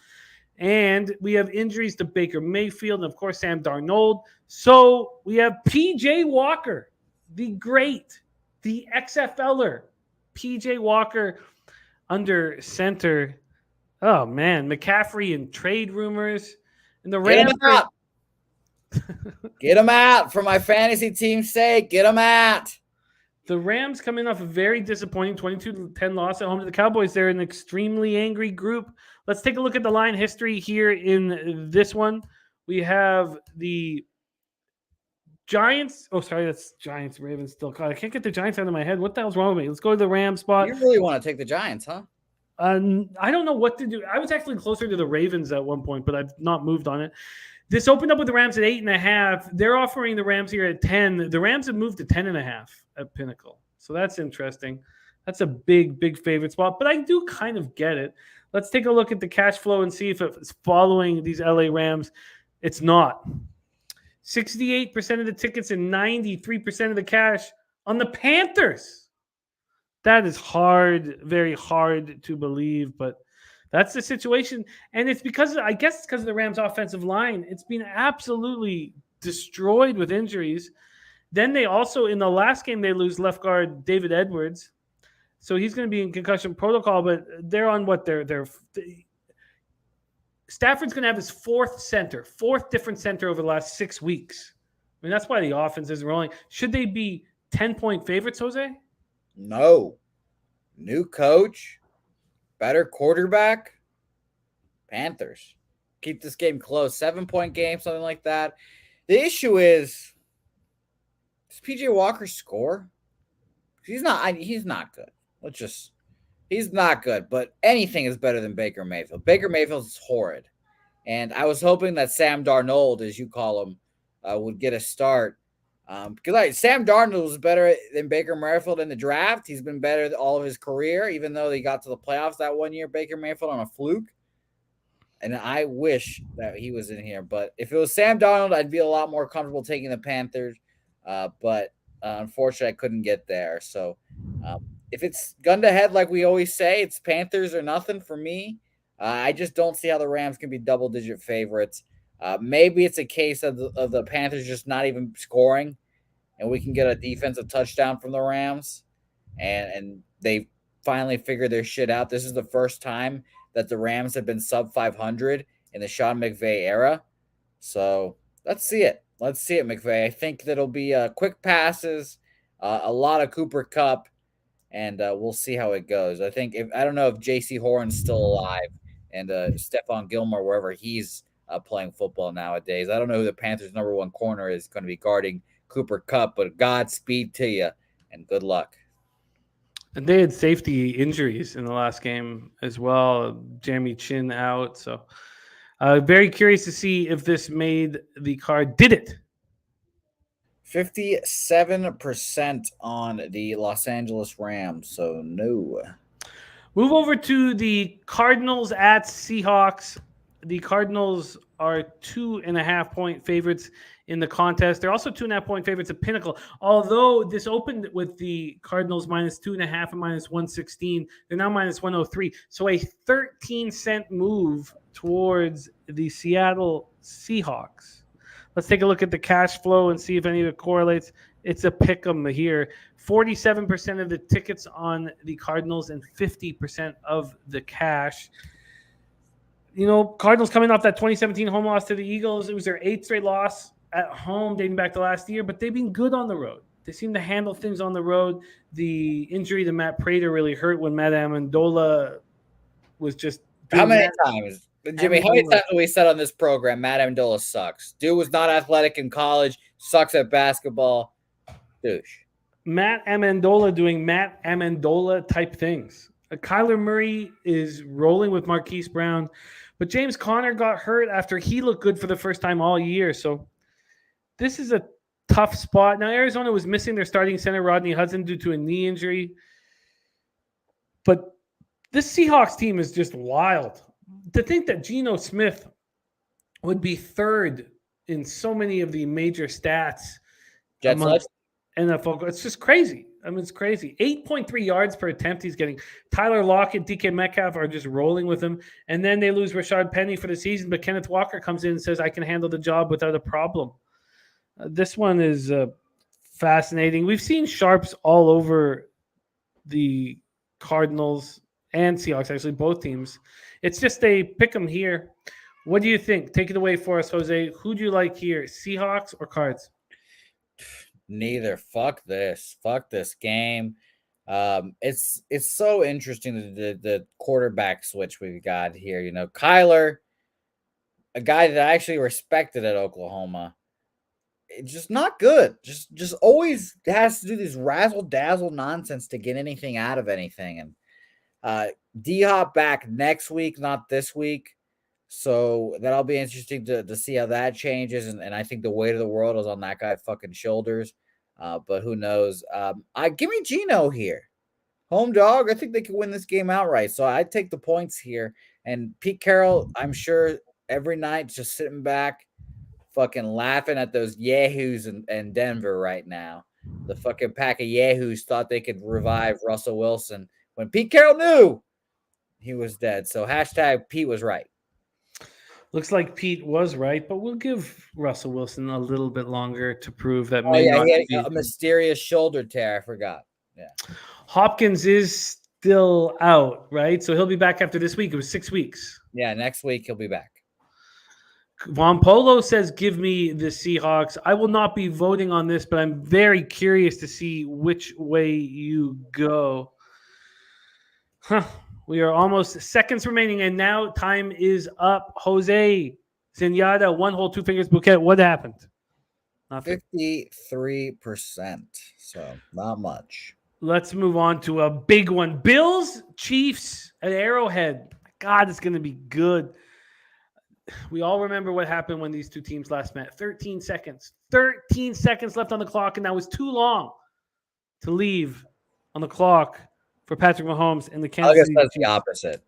And we have injuries to Baker Mayfield and, of course, Sam Darnold. So we have P.J. Walker, the great, the XFLer, P.J. Walker under center. Oh, man. McCaffrey and trade rumors. And the Rams. Get him out for my fantasy team's sake. Get him out. The Rams coming off a very disappointing 22-10 loss at home to the Cowboys. They're an extremely angry group. Let's take a look at the line history here in this one. We have the Giants. Oh, sorry, that's Giants. Ravens still caught. I can't get the Giants out of my head. What the hell's wrong with me? Let's go to the Rams spot. You really want to take the Giants, huh? I don't know what to do. I was actually closer to the Ravens at one point, but I've not moved on it. This opened up with the Rams at 8.5. They're offering the Rams here at 10. The Rams have moved to 10.5 at Pinnacle. So that's interesting. That's a big, big favorite spot, but I do kind of get it. Let's take a look at the cash flow and see if it's following these LA Rams. It's not. 68% of the tickets and 93% of the cash on the Panthers. That is hard, very hard to believe, but that's the situation. And it's because, I guess it's because of the Rams' offensive line. It's been absolutely destroyed with injuries. Then they also, in the last game, they lose left guard David Edwards. So he's going to be in concussion protocol, but they're on what they're Stafford's going to have his fourth different center over the last 6 weeks. I mean, that's why the offense is rolling. Should they be 10-point favorites, Jose? No. New coach, better quarterback, Panthers. Keep this game close. 7-point game, something like that. The issue is, does P.J. Walker score? He's not good. He's not good, but anything is better than Baker Mayfield. Baker Mayfield is horrid. And I was hoping that Sam Darnold, as you call him, would get a start. Because Sam Darnold was better than Baker Mayfield in the draft. He's been better all of his career, even though he got to the playoffs that one year, Baker Mayfield on a fluke. And I wish that he was in here. But if it was Sam Darnold, I'd be a lot more comfortable taking the Panthers. But unfortunately, I couldn't get there. So if it's gun to head, like we always say, it's Panthers or nothing for me. I just don't see how the Rams can be double-digit favorites. Maybe it's a case of the Panthers just not even scoring, and we can get a defensive touchdown from the Rams, and they finally figure their shit out. This is the first time that the Rams have been sub 500 in the Sean McVay era. So let's see it. Let's see it, McVay. I think that'll be quick passes, a lot of Cooper Kupp, and we'll see how it goes. I don't know if J.C. Horn's still alive and Stephon Gilmore, wherever he's playing football nowadays. I don't know who the Panthers' number one corner is going to be guarding Cooper Kupp, but Godspeed to you and good luck. And they had safety injuries in the last game as well. Jeremy Chin out. So very curious to see if this made the card. Did it? 57% on the Los Angeles Rams. So no. Move over to the Cardinals at Seahawks. The Cardinals are 2.5-point favorites in the contest. They're also 2.5-point favorites at Pinnacle. Although this opened with the Cardinals minus 2.5 and minus 116, they're now minus 103. So a 13-cent move towards the Seattle Seahawks. Let's take a look at the cash flow and see if any of it correlates. It's a pick 'em here. 47% of the tickets on the Cardinals and 50% of the cash. You know, Cardinals coming off that 2017 home loss to the Eagles. It was their 8th straight loss at home dating back to last year, but they've been good on the road. They seem to handle things on the road. The injury to Matt Prater really hurt when Matt Amendola was just... How many times? Jimmy, how many times have we said on this program, Matt Amendola sucks? Dude was not athletic in college, sucks at basketball. Douche. Matt Amendola doing Matt Amendola type things. Kyler Murray is rolling with Marquise Brown, but James Conner got hurt after he looked good for the first time all year. So this is a tough spot. Now, Arizona was missing their starting center, Rodney Hudson, due to a knee injury. But this Seahawks team is just wild. To think that Geno Smith would be third in so many of the major stats NFL. It's just crazy. I mean, it's crazy. 8.3 yards per attempt he's getting. Tyler Lockett, DK Metcalf are just rolling with him. And then they lose Rashad Penny for the season, but Kenneth Walker comes in and says, I can handle the job without a problem. This one is fascinating. We've seen sharps all over the Cardinals and Seahawks, actually, both teams. It's just they pick them here. What do you think? Take it away for us, Jose. Who do you like here, Seahawks or Cards? Neither. Fuck this game. It's so interesting the quarterback switch we've got here. You know, Kyler, a guy that I actually respected at Oklahoma, it's just not good. Just always has to do this razzle dazzle nonsense to get anything out of anything. And D-Hop back next week, not this week. So that'll be interesting to see how that changes. And I think the weight of the world is on that guy's fucking shoulders. But who knows? Give me Geno here. Home dog. I think they could win this game outright. So I'd take the points here. And Pete Carroll, I'm sure every night just sitting back, fucking laughing at those yahoos in Denver right now. The fucking pack of yahoos thought they could revive Russell Wilson when Pete Carroll knew he was dead. So hashtag Pete was right. Looks like Pete was right, but we'll give Russell Wilson a little bit longer to prove that. He had a mysterious shoulder tear. I forgot. Yeah. Hopkins is still out, right? So he'll be back after this week. It was 6 weeks. Yeah, next week he'll be back. Von Polo says, give me the Seahawks. I will not be voting on this, but I'm very curious to see which way you go. We are almost seconds remaining, and now time is up. Jose Zenyatta, 1 hole, 2 fingers bouquet. What happened? Nothing. 53%. So not much. Let's move on to a big one. Bills, Chiefs at Arrowhead. God, it's going to be good. We all remember what happened when these two teams last met. 13 seconds. 13 seconds left on the clock, and that was too long to leave on the clock for Patrick Mahomes and the Kansas City. I guess that's the opposite.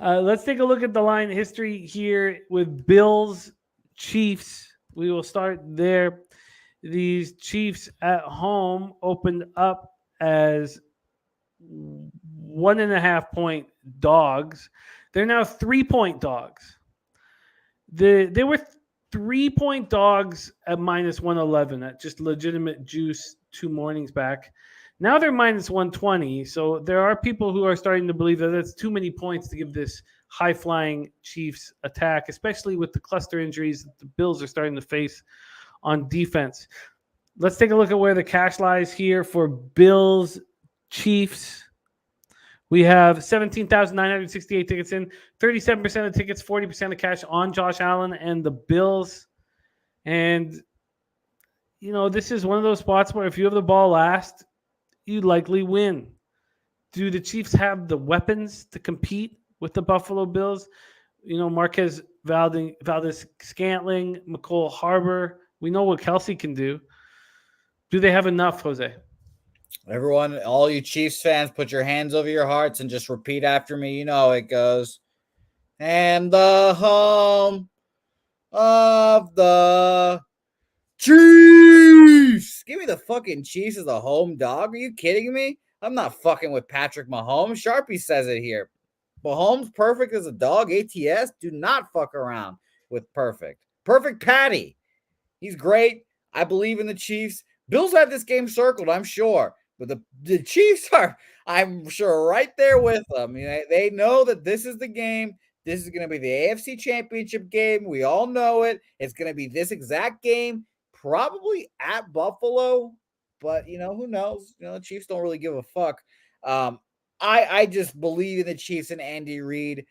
Let's take a look at the line history here with Bills, Chiefs. We will start there. These Chiefs at home opened up as 1.5 point dogs. They're now 3-point dogs. They were 3-point dogs at minus 111 at just legitimate juice 2 mornings back. Now they're minus 120. So there are people who are starting to believe that that's too many points to give this high-flying Chiefs attack, especially with the cluster injuries that the Bills are starting to face on defense. Let's take a look at where the cash lies here for Bills, Chiefs. We have 17,968 tickets in, 37% of tickets, 40% of cash on Josh Allen and the Bills. And, you know, this is one of those spots where if you have the ball last, you likely win. Do the Chiefs have the weapons to compete with the Buffalo Bills? You know, Marquez Valdez-Scantling, McCole Harbor. We know what Kelsey can do. Do they have enough, Jose? Everyone, all you Chiefs fans, put your hands over your hearts and just repeat after me. You know how it goes. And the home of the Chiefs. Give me the fucking Chiefs as a home dog. Are you kidding me? I'm not fucking with Patrick Mahomes. Sharpie says it here. Mahomes perfect as a dog. ATS. Do not fuck around with perfect. Perfect Patty. He's great. I believe in the Chiefs. Bills have this game circled, I'm sure. But the Chiefs are, I'm sure, right there with them. You know, they know that this is the game. This is going to be the AFC Championship game. We all know it. It's going to be this exact game, probably at Buffalo. But, you know, who knows? You know, the Chiefs don't really give a fuck. I just believe in the Chiefs and Andy Reid.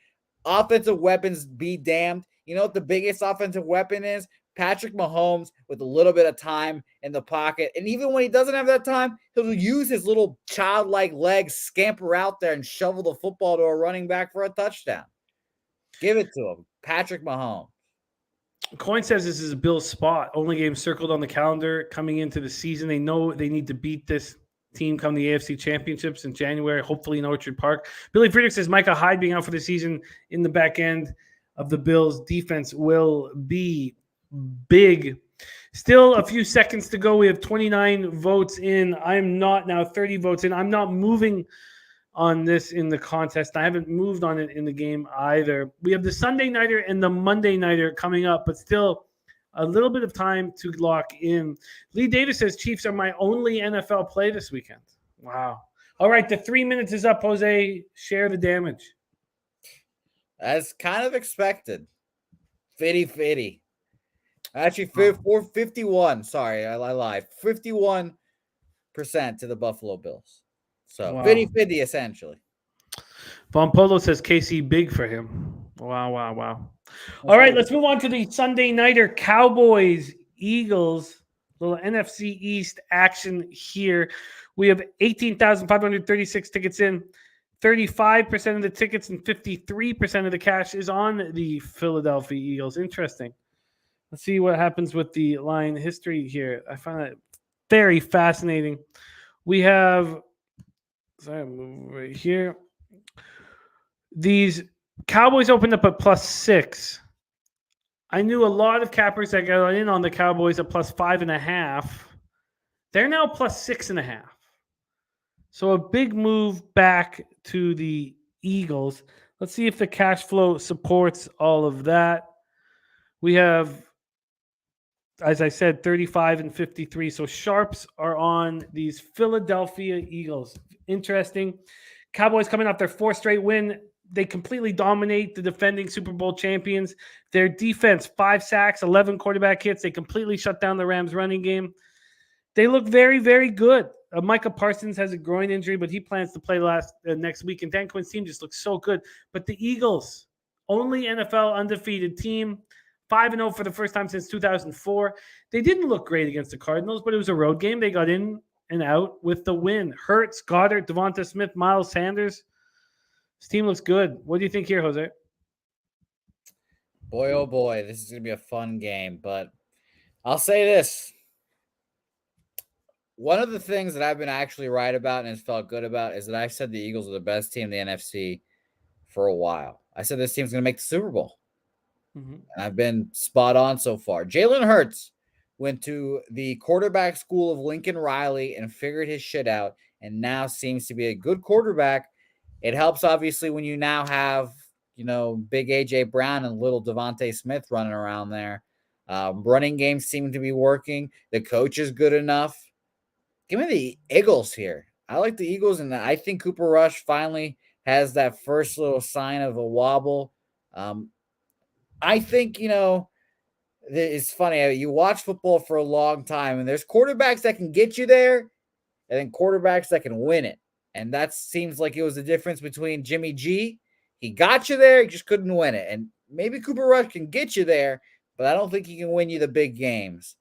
Offensive weapons be damned. You know what the biggest offensive weapon is? Patrick Mahomes with a little bit of time in the pocket. And even when he doesn't have that time, he'll use his little childlike legs, scamper out there and shovel the football to a running back for a touchdown. Give it to him. Patrick Mahomes. Coin says this is a Bills spot. Only game circled on the calendar coming into the season. They know they need to beat this team come the AFC Championships in January, hopefully in Orchard Park. Billy Friedrich says Micah Hyde being out for the season in the back end of the Bills defense will be big. Still a few seconds to go. We have 29 votes in. I'm not now 30 votes in. I'm not moving on this in the contest. I haven't moved on it in the game either. We have the Sunday nighter and the Monday nighter coming up, but still a little bit of time to lock in. Lee Davis says Chiefs are my only NFL play this weekend. Wow. All right, the 3 minutes is up, Jose. Share the damage. As kind of expected. 50-50. Actually, 51. Sorry, I lied. 51% to the Buffalo Bills. So 50-50 essentially. Von Polo says KC big for him. Wow. All right, let's move on to the Sunday nighter. Cowboys, Eagles, little NFC East action here. We have 18,536 tickets in. 35% of the tickets and 53% of the cash is on the Philadelphia Eagles. Interesting. Let's see what happens with the line history here. I find that very fascinating. We have, sorry, move right here. These Cowboys opened up at +6. I knew a lot of cappers that got in on the Cowboys at +5.5. They're now +6.5. So a big move back to the Eagles. Let's see if the cash flow supports all of that. We have, as I said, 35 and 53. So sharps are on these Philadelphia Eagles. Interesting. Cowboys coming off their 4th straight win. They completely dominate the defending Super Bowl champions. Their defense, 5 sacks, 11 quarterback hits. They completely shut down the Rams running game. They look very, very good. Micah Parsons has a groin injury, but he plans to play next week. And Dan Quinn's team just looks so good. But the Eagles, only NFL undefeated team, 5-0 for the first time since 2004. They didn't look great against the Cardinals, but it was a road game. They got in and out with the win. Hurts, Goddard, Devonta Smith, Miles Sanders. This team looks good. What do you think here, Jose? Boy, oh boy, this is going to be a fun game. But I'll say this. One of the things that I've been actually right about and has felt good about is that I've said the Eagles are the best team in the NFC for a while. I said this team's going to make the Super Bowl. Mm-hmm. And I've been spot on so far. Jalen Hurts went to the quarterback school of Lincoln Riley and figured his shit out and now seems to be a good quarterback. It helps, obviously, when you now have, big A.J. Brown and little Devontae Smith running around there. Running games seem to be working. The coach is good enough. Give me the Eagles here. I like the Eagles, and I think Cooper Rush finally has that first little sign of a wobble. I think, it's funny. You watch football for a long time, and there's quarterbacks that can get you there, and then quarterbacks that can win it. And that seems like it was the difference between Jimmy G. He got you there, he just couldn't win it. And maybe Cooper Rush can get you there, but I don't think he can win you the big games.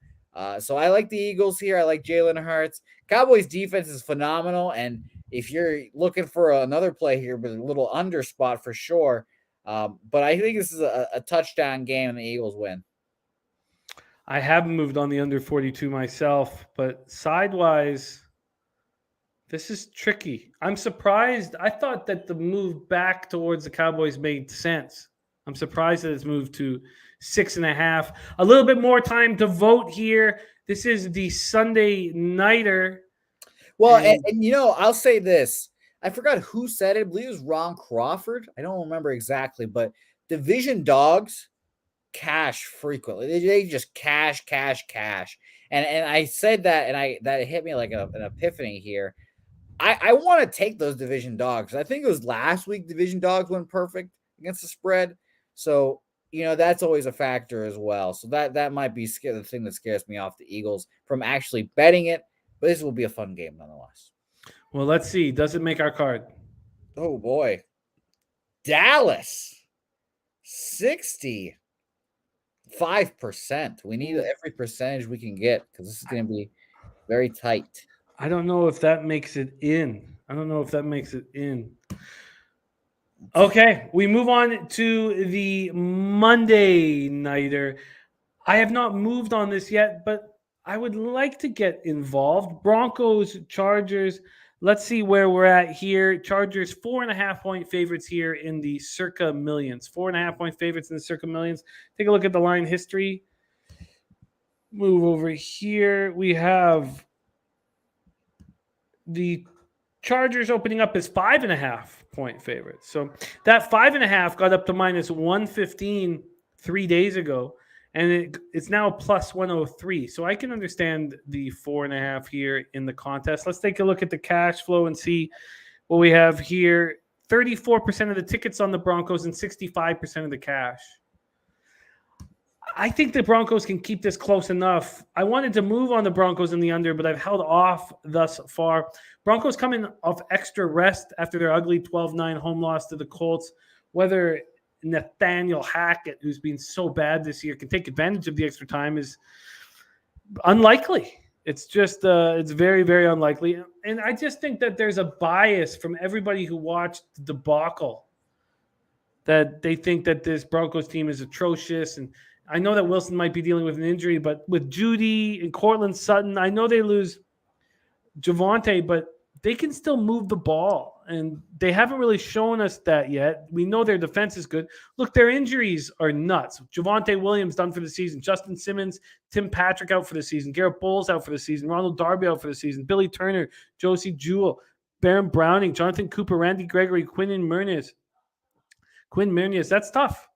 So I like the Eagles here. I like Jalen Hurts. Cowboys defense is phenomenal. And if you're looking for another play here, but a little under spot for sure. But I think this is a touchdown game and the Eagles win. I haven't moved on the under 42 myself, but sidewise, this is tricky. I'm surprised. I thought that the move back towards the Cowboys made sense. I'm surprised that it's moved to 6.5. A little bit more time to vote here. This is the Sunday nighter. Well, and I'll say this. I forgot who said it. I believe it was Ron Crawford. I don't remember exactly, but division dogs cash frequently. They just cash. And I said that, and that hit me like an epiphany here. I want to take those division dogs. I think it was last week division dogs went perfect against the spread. So, that's always a factor as well. So that might be the thing that scares me off the Eagles from actually betting it. But this will be a fun game nonetheless. Well, let's see. Does it make our card? Oh, boy. Dallas. 65%. We need every percentage we can get because this is going to be very tight. I don't know if that makes it in. Okay, we move on to the Monday nighter. I have not moved on this yet, but I would like to get involved. Broncos, Chargers. Let's see where we're at here. Chargers, 4.5-point favorites here in the circa millions. 4.5-point favorites in the circa millions. Take a look at the line history. Move over here. We have the Chargers opening up as 5.5-point favorites. So that 5.5 got up to minus 115 3 days ago, and it's now plus 103. So I can understand the 4.5 here in the contest. Let's take a look at the cash flow and see what we have here. 34% of the tickets on the Broncos and 65% of the cash. I think the Broncos can keep this close enough. I wanted to move on the Broncos in the under, but I've held off thus far. Broncos coming off extra rest after their ugly 12-9 home loss to the Colts. Whether Nathaniel Hackett, who's been so bad this year, can take advantage of the extra time is unlikely. It's just, it's very, very unlikely. And I just think that there's a bias from everybody who watched the debacle that they think that this Broncos team is atrocious. And I know that Wilson might be dealing with an injury, but with Judy and Cortland Sutton, I know they lose Javonte, but they can still move the ball. And they haven't really shown us that yet. We know their defense is good. Look, their injuries are nuts. Javonte Williams done for the season. Justin Simmons, Tim Patrick out for the season. Garrett Bowles out for the season. Ronald Darby out for the season. Billy Turner, Josie Jewell, Baron Browning, Jonathan Cooper, Randy Gregory, Quinn Mernez. That's tough.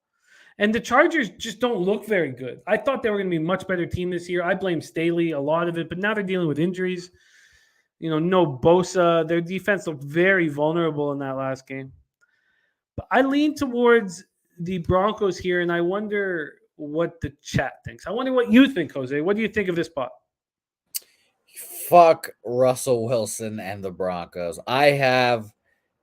And the Chargers just don't look very good. I thought they were going to be a much better team this year. I blame Staley a lot of it, but now they're dealing with injuries. No Bosa. Their defense looked very vulnerable in that last game. But I lean towards the Broncos here, and I wonder what the chat thinks. I wonder what you think, Jose. What do you think of this spot? Fuck Russell Wilson and the Broncos. I have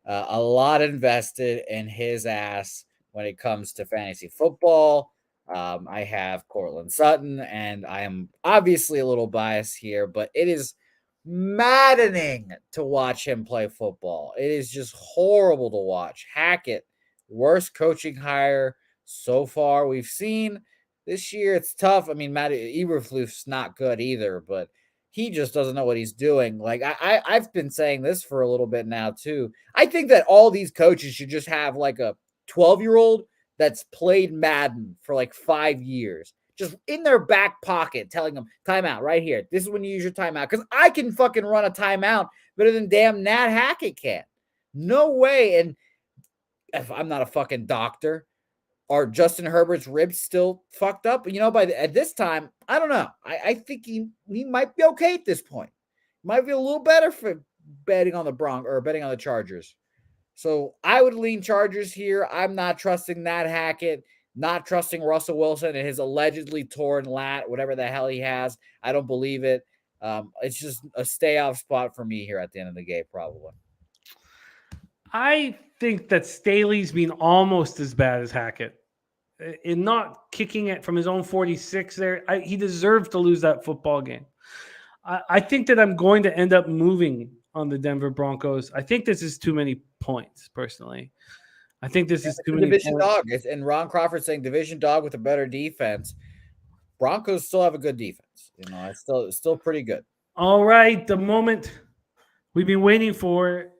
a lot invested in his ass when it comes to fantasy football. I have Cortland Sutton, and I am obviously a little biased here, but it is maddening to watch him play football. It is just horrible to watch. Hackett, worst coaching hire so far we've seen this year. It's tough. I mean, Matt Eberflus not good either, but he just doesn't know what he's doing. Like I've been saying this for a little bit now too. I think that all these coaches should just have like a 12-year-old that's played Madden for like 5 years, just in their back pocket, telling them timeout right here. This is when you use your timeout, because I can fucking run a timeout better than damn Nat Hackett can. No way. And if I'm not a fucking doctor, are Justin Herbert's ribs still fucked up? At this time, I don't know. I think he might be okay at this point. Might be a little better for betting on the Broncos or betting on the Chargers. So I would lean Chargers here. I'm not trusting Nat Hackett, not trusting Russell Wilson and his allegedly torn lat, whatever the hell he has. I don't believe it. It's just a stay off spot for me here at the end of the game, probably. I think that Staley's been almost as bad as Hackett in not kicking it from his own 46 there. He deserved to lose that football game. I think that I'm going to end up moving on the Denver Broncos. I think this is too many points, personally. I think this is too many division points. Dog. And Ron Crawford saying division dog with a better defense. Broncos still have a good defense. It's still pretty good. All right, the moment we've been waiting for.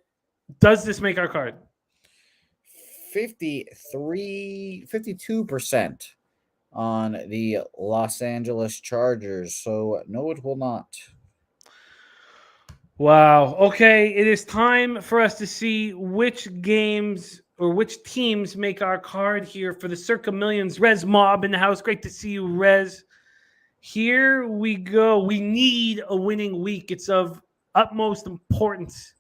Does this make our card? 52% on the Los Angeles Chargers. So no, it will not. Wow. Okay, it is time for us to see which games or which teams make our card here for the Circa Millions. Rez Mob in the house. Great to see you, Rez. Here we go. We need a winning week. It's of utmost importance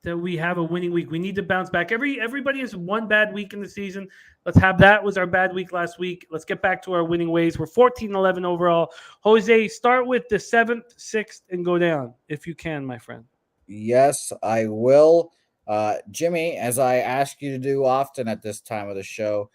that we have a winning week. We need to bounce back. Everybody has one bad week in the season. Let's have that was our bad week last week. Let's get back to our winning ways. We're 14-11 overall. Jose, start with the 7th, 6th, and go down if you can, my friend. Yes, I will. Jimmy, as I ask you to do often at this time of the show,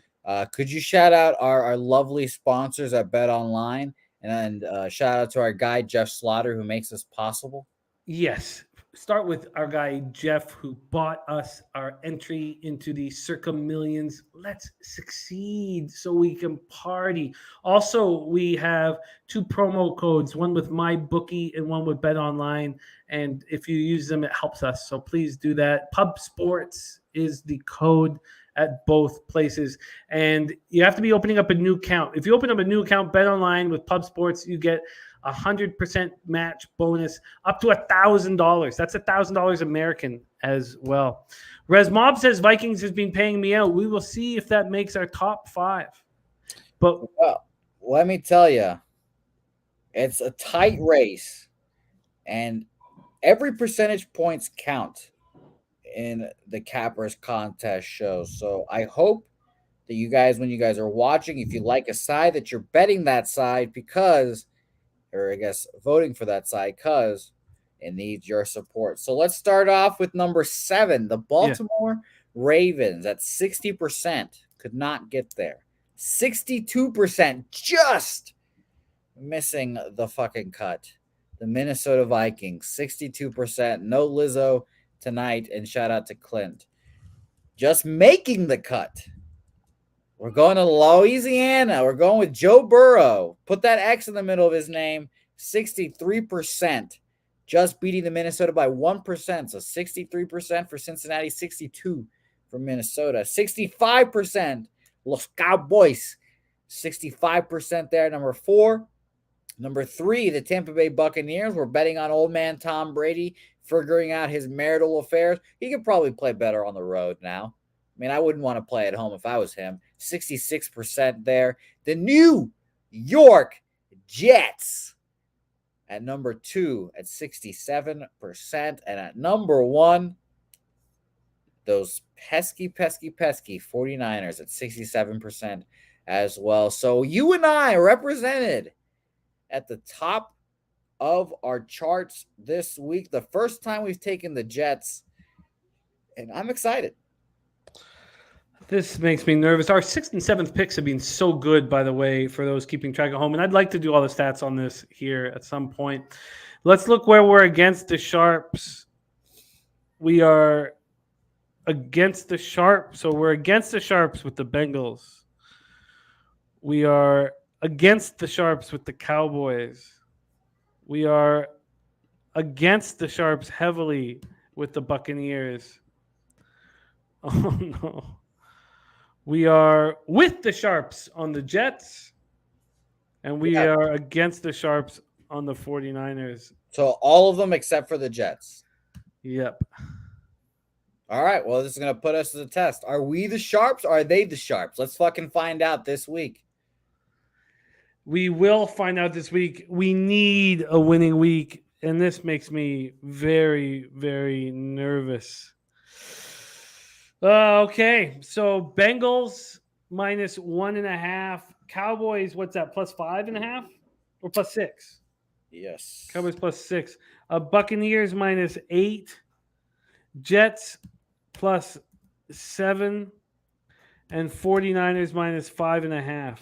could you shout out our lovely sponsors at Bet Online, and shout out to our guy, Jeff Slaughter, who makes this possible? Yes. Start with our guy, Jeff, who bought us our entry into the Circa Millions. Let's succeed so we can party. Also, we have 2 promo codes, one with MyBookie and one with Bet Online. And if you use them, it helps us. So please do that. Pub Sports is the code at both places. And you have to be opening up a new account. If you open up a new account, Bet Online with Pub Sports, you get 100% match bonus up to $1,000. That's $1,000 American as well. Res Mob says Vikings has been paying me out. We will see if that makes our top 5. But well, let me tell you, it's a tight race, and every percentage points count in the Cappers contest show. So I hope that you guys, when you guys are watching, if you like a side, that you're betting that side because, or I guess voting for that side because it needs your support. So let's start off with number 7, the Baltimore Ravens at 60%. Could not get there. 62%, just missing the fucking cut. The Minnesota Vikings, 62%. No Lizzo tonight, and shout out to Clint. Just making the cut. We're going to Louisiana. We're going with Joe Burrow. Put that X in the middle of his name. 63%. Just beating the Minnesota by 1%. So 63% for Cincinnati, 62% for Minnesota. 65%. Los Cowboys. 65% there. Number 4. Number 3, the Tampa Bay Buccaneers. We're betting on old man Tom Brady, figuring out his marital affairs. He could probably play better on the road now. I mean, I wouldn't want to play at home if I was him. 66% there. The New York Jets at number 2 at 67%. And at number 1, those pesky 49ers at 67% as well. So you and I represented at the top of our charts this week. The first time we've taken the Jets, and I'm excited. This makes me nervous. Our 6th and 7th picks have been so good, by the way, for those keeping track at home. And I'd like to do all the stats on this here at some point. Let's look where we're against the Sharps. We are against the Sharps. So we're against the Sharps with the Bengals. We are against the Sharps with the Cowboys. We are against the Sharps heavily with the Buccaneers. Oh, no. We are with the Sharps on the Jets, and we are against the Sharps on the 49ers. So all of them except for the Jets. Yep. All right. Well, this is going to put us to the test. Are we the Sharps or are they the Sharps? Let's fucking find out this week. We will find out this week. We need a winning week, and this makes me very, very nervous. Okay, so Bengals minus 1.5. Cowboys, what's that, plus 5.5 or plus 6? Yes. Cowboys plus 6. Buccaneers minus 8. Jets plus 7. And 49ers minus 5.5.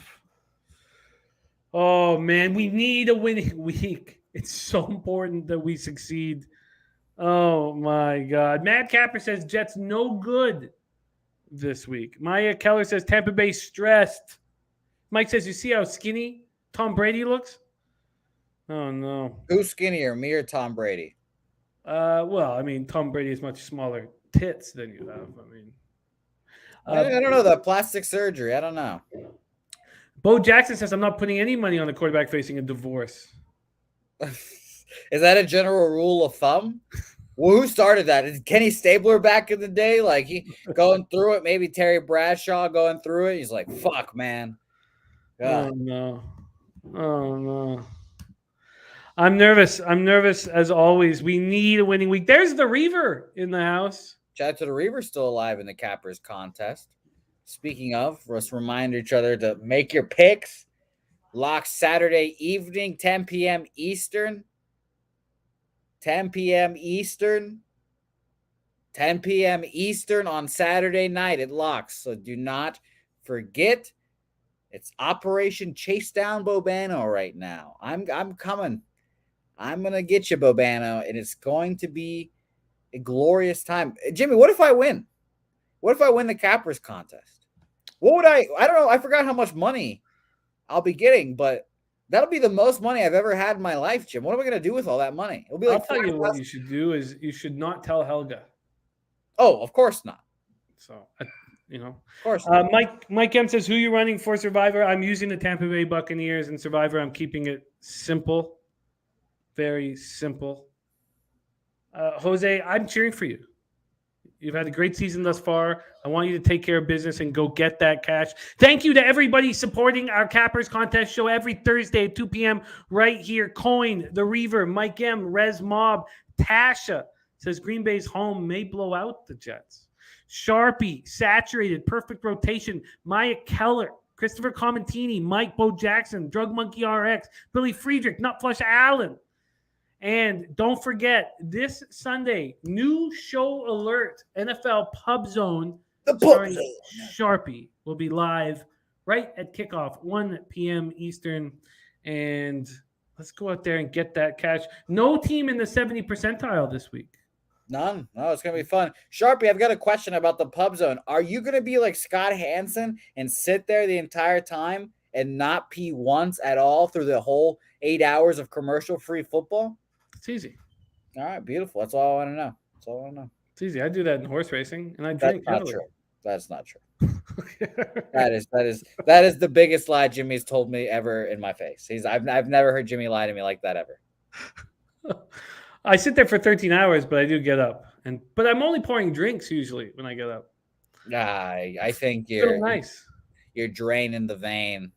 Oh, man, we need a winning week. It's so important that we succeed. Oh, my God. Matt Capper says Jets no good this week. Maya Keller says Tampa Bay stressed. Mike says, you see how skinny Tom Brady looks? Oh, no. Who's skinnier, me or Tom Brady? Well, I mean, Tom Brady has much smaller tits than you have. I mean, I don't know. That plastic surgery. I don't know. Bo Jackson says, I'm not putting any money on the quarterback facing a divorce. Is that a general rule of thumb? Well, who started that? Is Kenny Stabler back in the day? Like he going through it, maybe Terry Bradshaw going through it. He's like, fuck, man. God. Oh, no. I'm nervous. I'm nervous as always. We need a winning week. There's the Reaver in the house. Shout out to the Reaver, still alive in the Cappers contest. Speaking of, let's remind each other to make your picks. Lock Saturday evening, 10 p.m. Eastern. 10 p.m. Eastern. 10 p.m. Eastern on Saturday night. It locks. So do not forget. It's Operation Chase Down Bobano right now. I'm coming. I'm going to get you, Bobano, and it's going to be a glorious time. Jimmy, what if I win? What if I win the Cappers contest? What would I don't know. I forgot how much money I'll be getting, but that'll be the most money I've ever had in my life, Jim. What am I going to do with all that money? It'll be like I'll tell you what you should do is you should not tell Helga. Oh, of course not. So you know. Of course. Mike M says, who you running for Survivor? I'm using the Tampa Bay Buccaneers, and Survivor, I'm keeping it simple. Very simple. Jose, I'm cheering for you. You've had a great season thus far. I want you to take care of business and go get that cash. Thank you to everybody supporting our Cappers Contest show every Thursday at 2 p.m. right here. Coin, The Reaver, Mike M, Rez Mob, Tasha says Green Bay's home may blow out the Jets. Sharpie, Saturated, Perfect Rotation, Maya Keller, Christopher Comentini, Mike Bo Jackson, Drug Monkey RX, Billy Friedrich, Nutflush Allen. And don't forget, this Sunday, new show alert, NFL Pub Zone, starring Sharpie, will be live right at kickoff, 1 p.m. Eastern. And let's go out there and get that cash. No team in the 70 percentile this week. None. No, it's going to be fun. Sharpie, I've got a question about the Pub Zone. Are you going to be like Scott Hansen and sit there the entire time and not pee once at all through the whole 8 hours of commercial-free football? It's easy. All right, beautiful. That's all I want to know. That's all I want to know. It's easy. I do that in horse racing, and I drink heavily. True. That's not true. That is the biggest lie Jimmy's told me ever in my face. I've never heard Jimmy lie to me like that ever. I sit there for 13 hours, but I do get up, but I'm only pouring drinks usually when I get up. I think nice. You're draining the vein.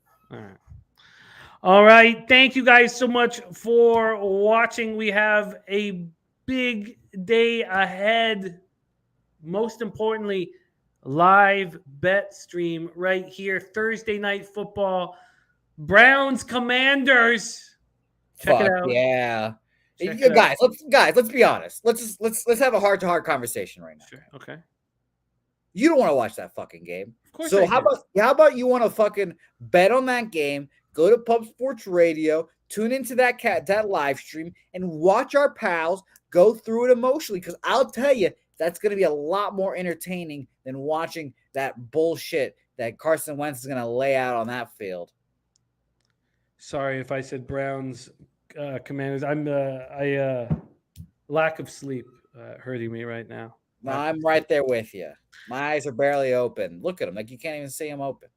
All right. Thank you guys so much for watching. We have a big day ahead. Most importantly, live bet stream right here. Thursday Night Football. Browns Commanders. Check it out. Yeah. Guys, let's be honest. Let's have a heart-to-heart conversation right now. Sure. Okay. You don't want to watch that fucking game. Of course. So how about you want to fucking bet on that game? Go to Pub Sports Radio, tune into that live stream, and watch our pals go through it emotionally. Because I'll tell you, that's going to be a lot more entertaining than watching that bullshit that Carson Wentz is going to lay out on that field. Sorry if I said Browns Commanders. Lack of sleep hurting me right now. No, I'm right there with you. My eyes are barely open. Look at them, like you can't even see them open.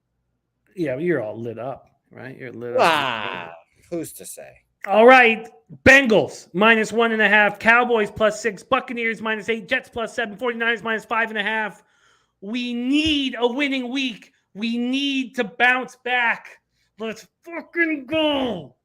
Yeah, but you're all lit up, right? You're lit up. Who's to say? All right. Bengals -1.5, Cowboys +6, Buccaneers -8, Jets +7, 49ers -5.5. We need a winning week. We need to bounce back. Let's fucking go.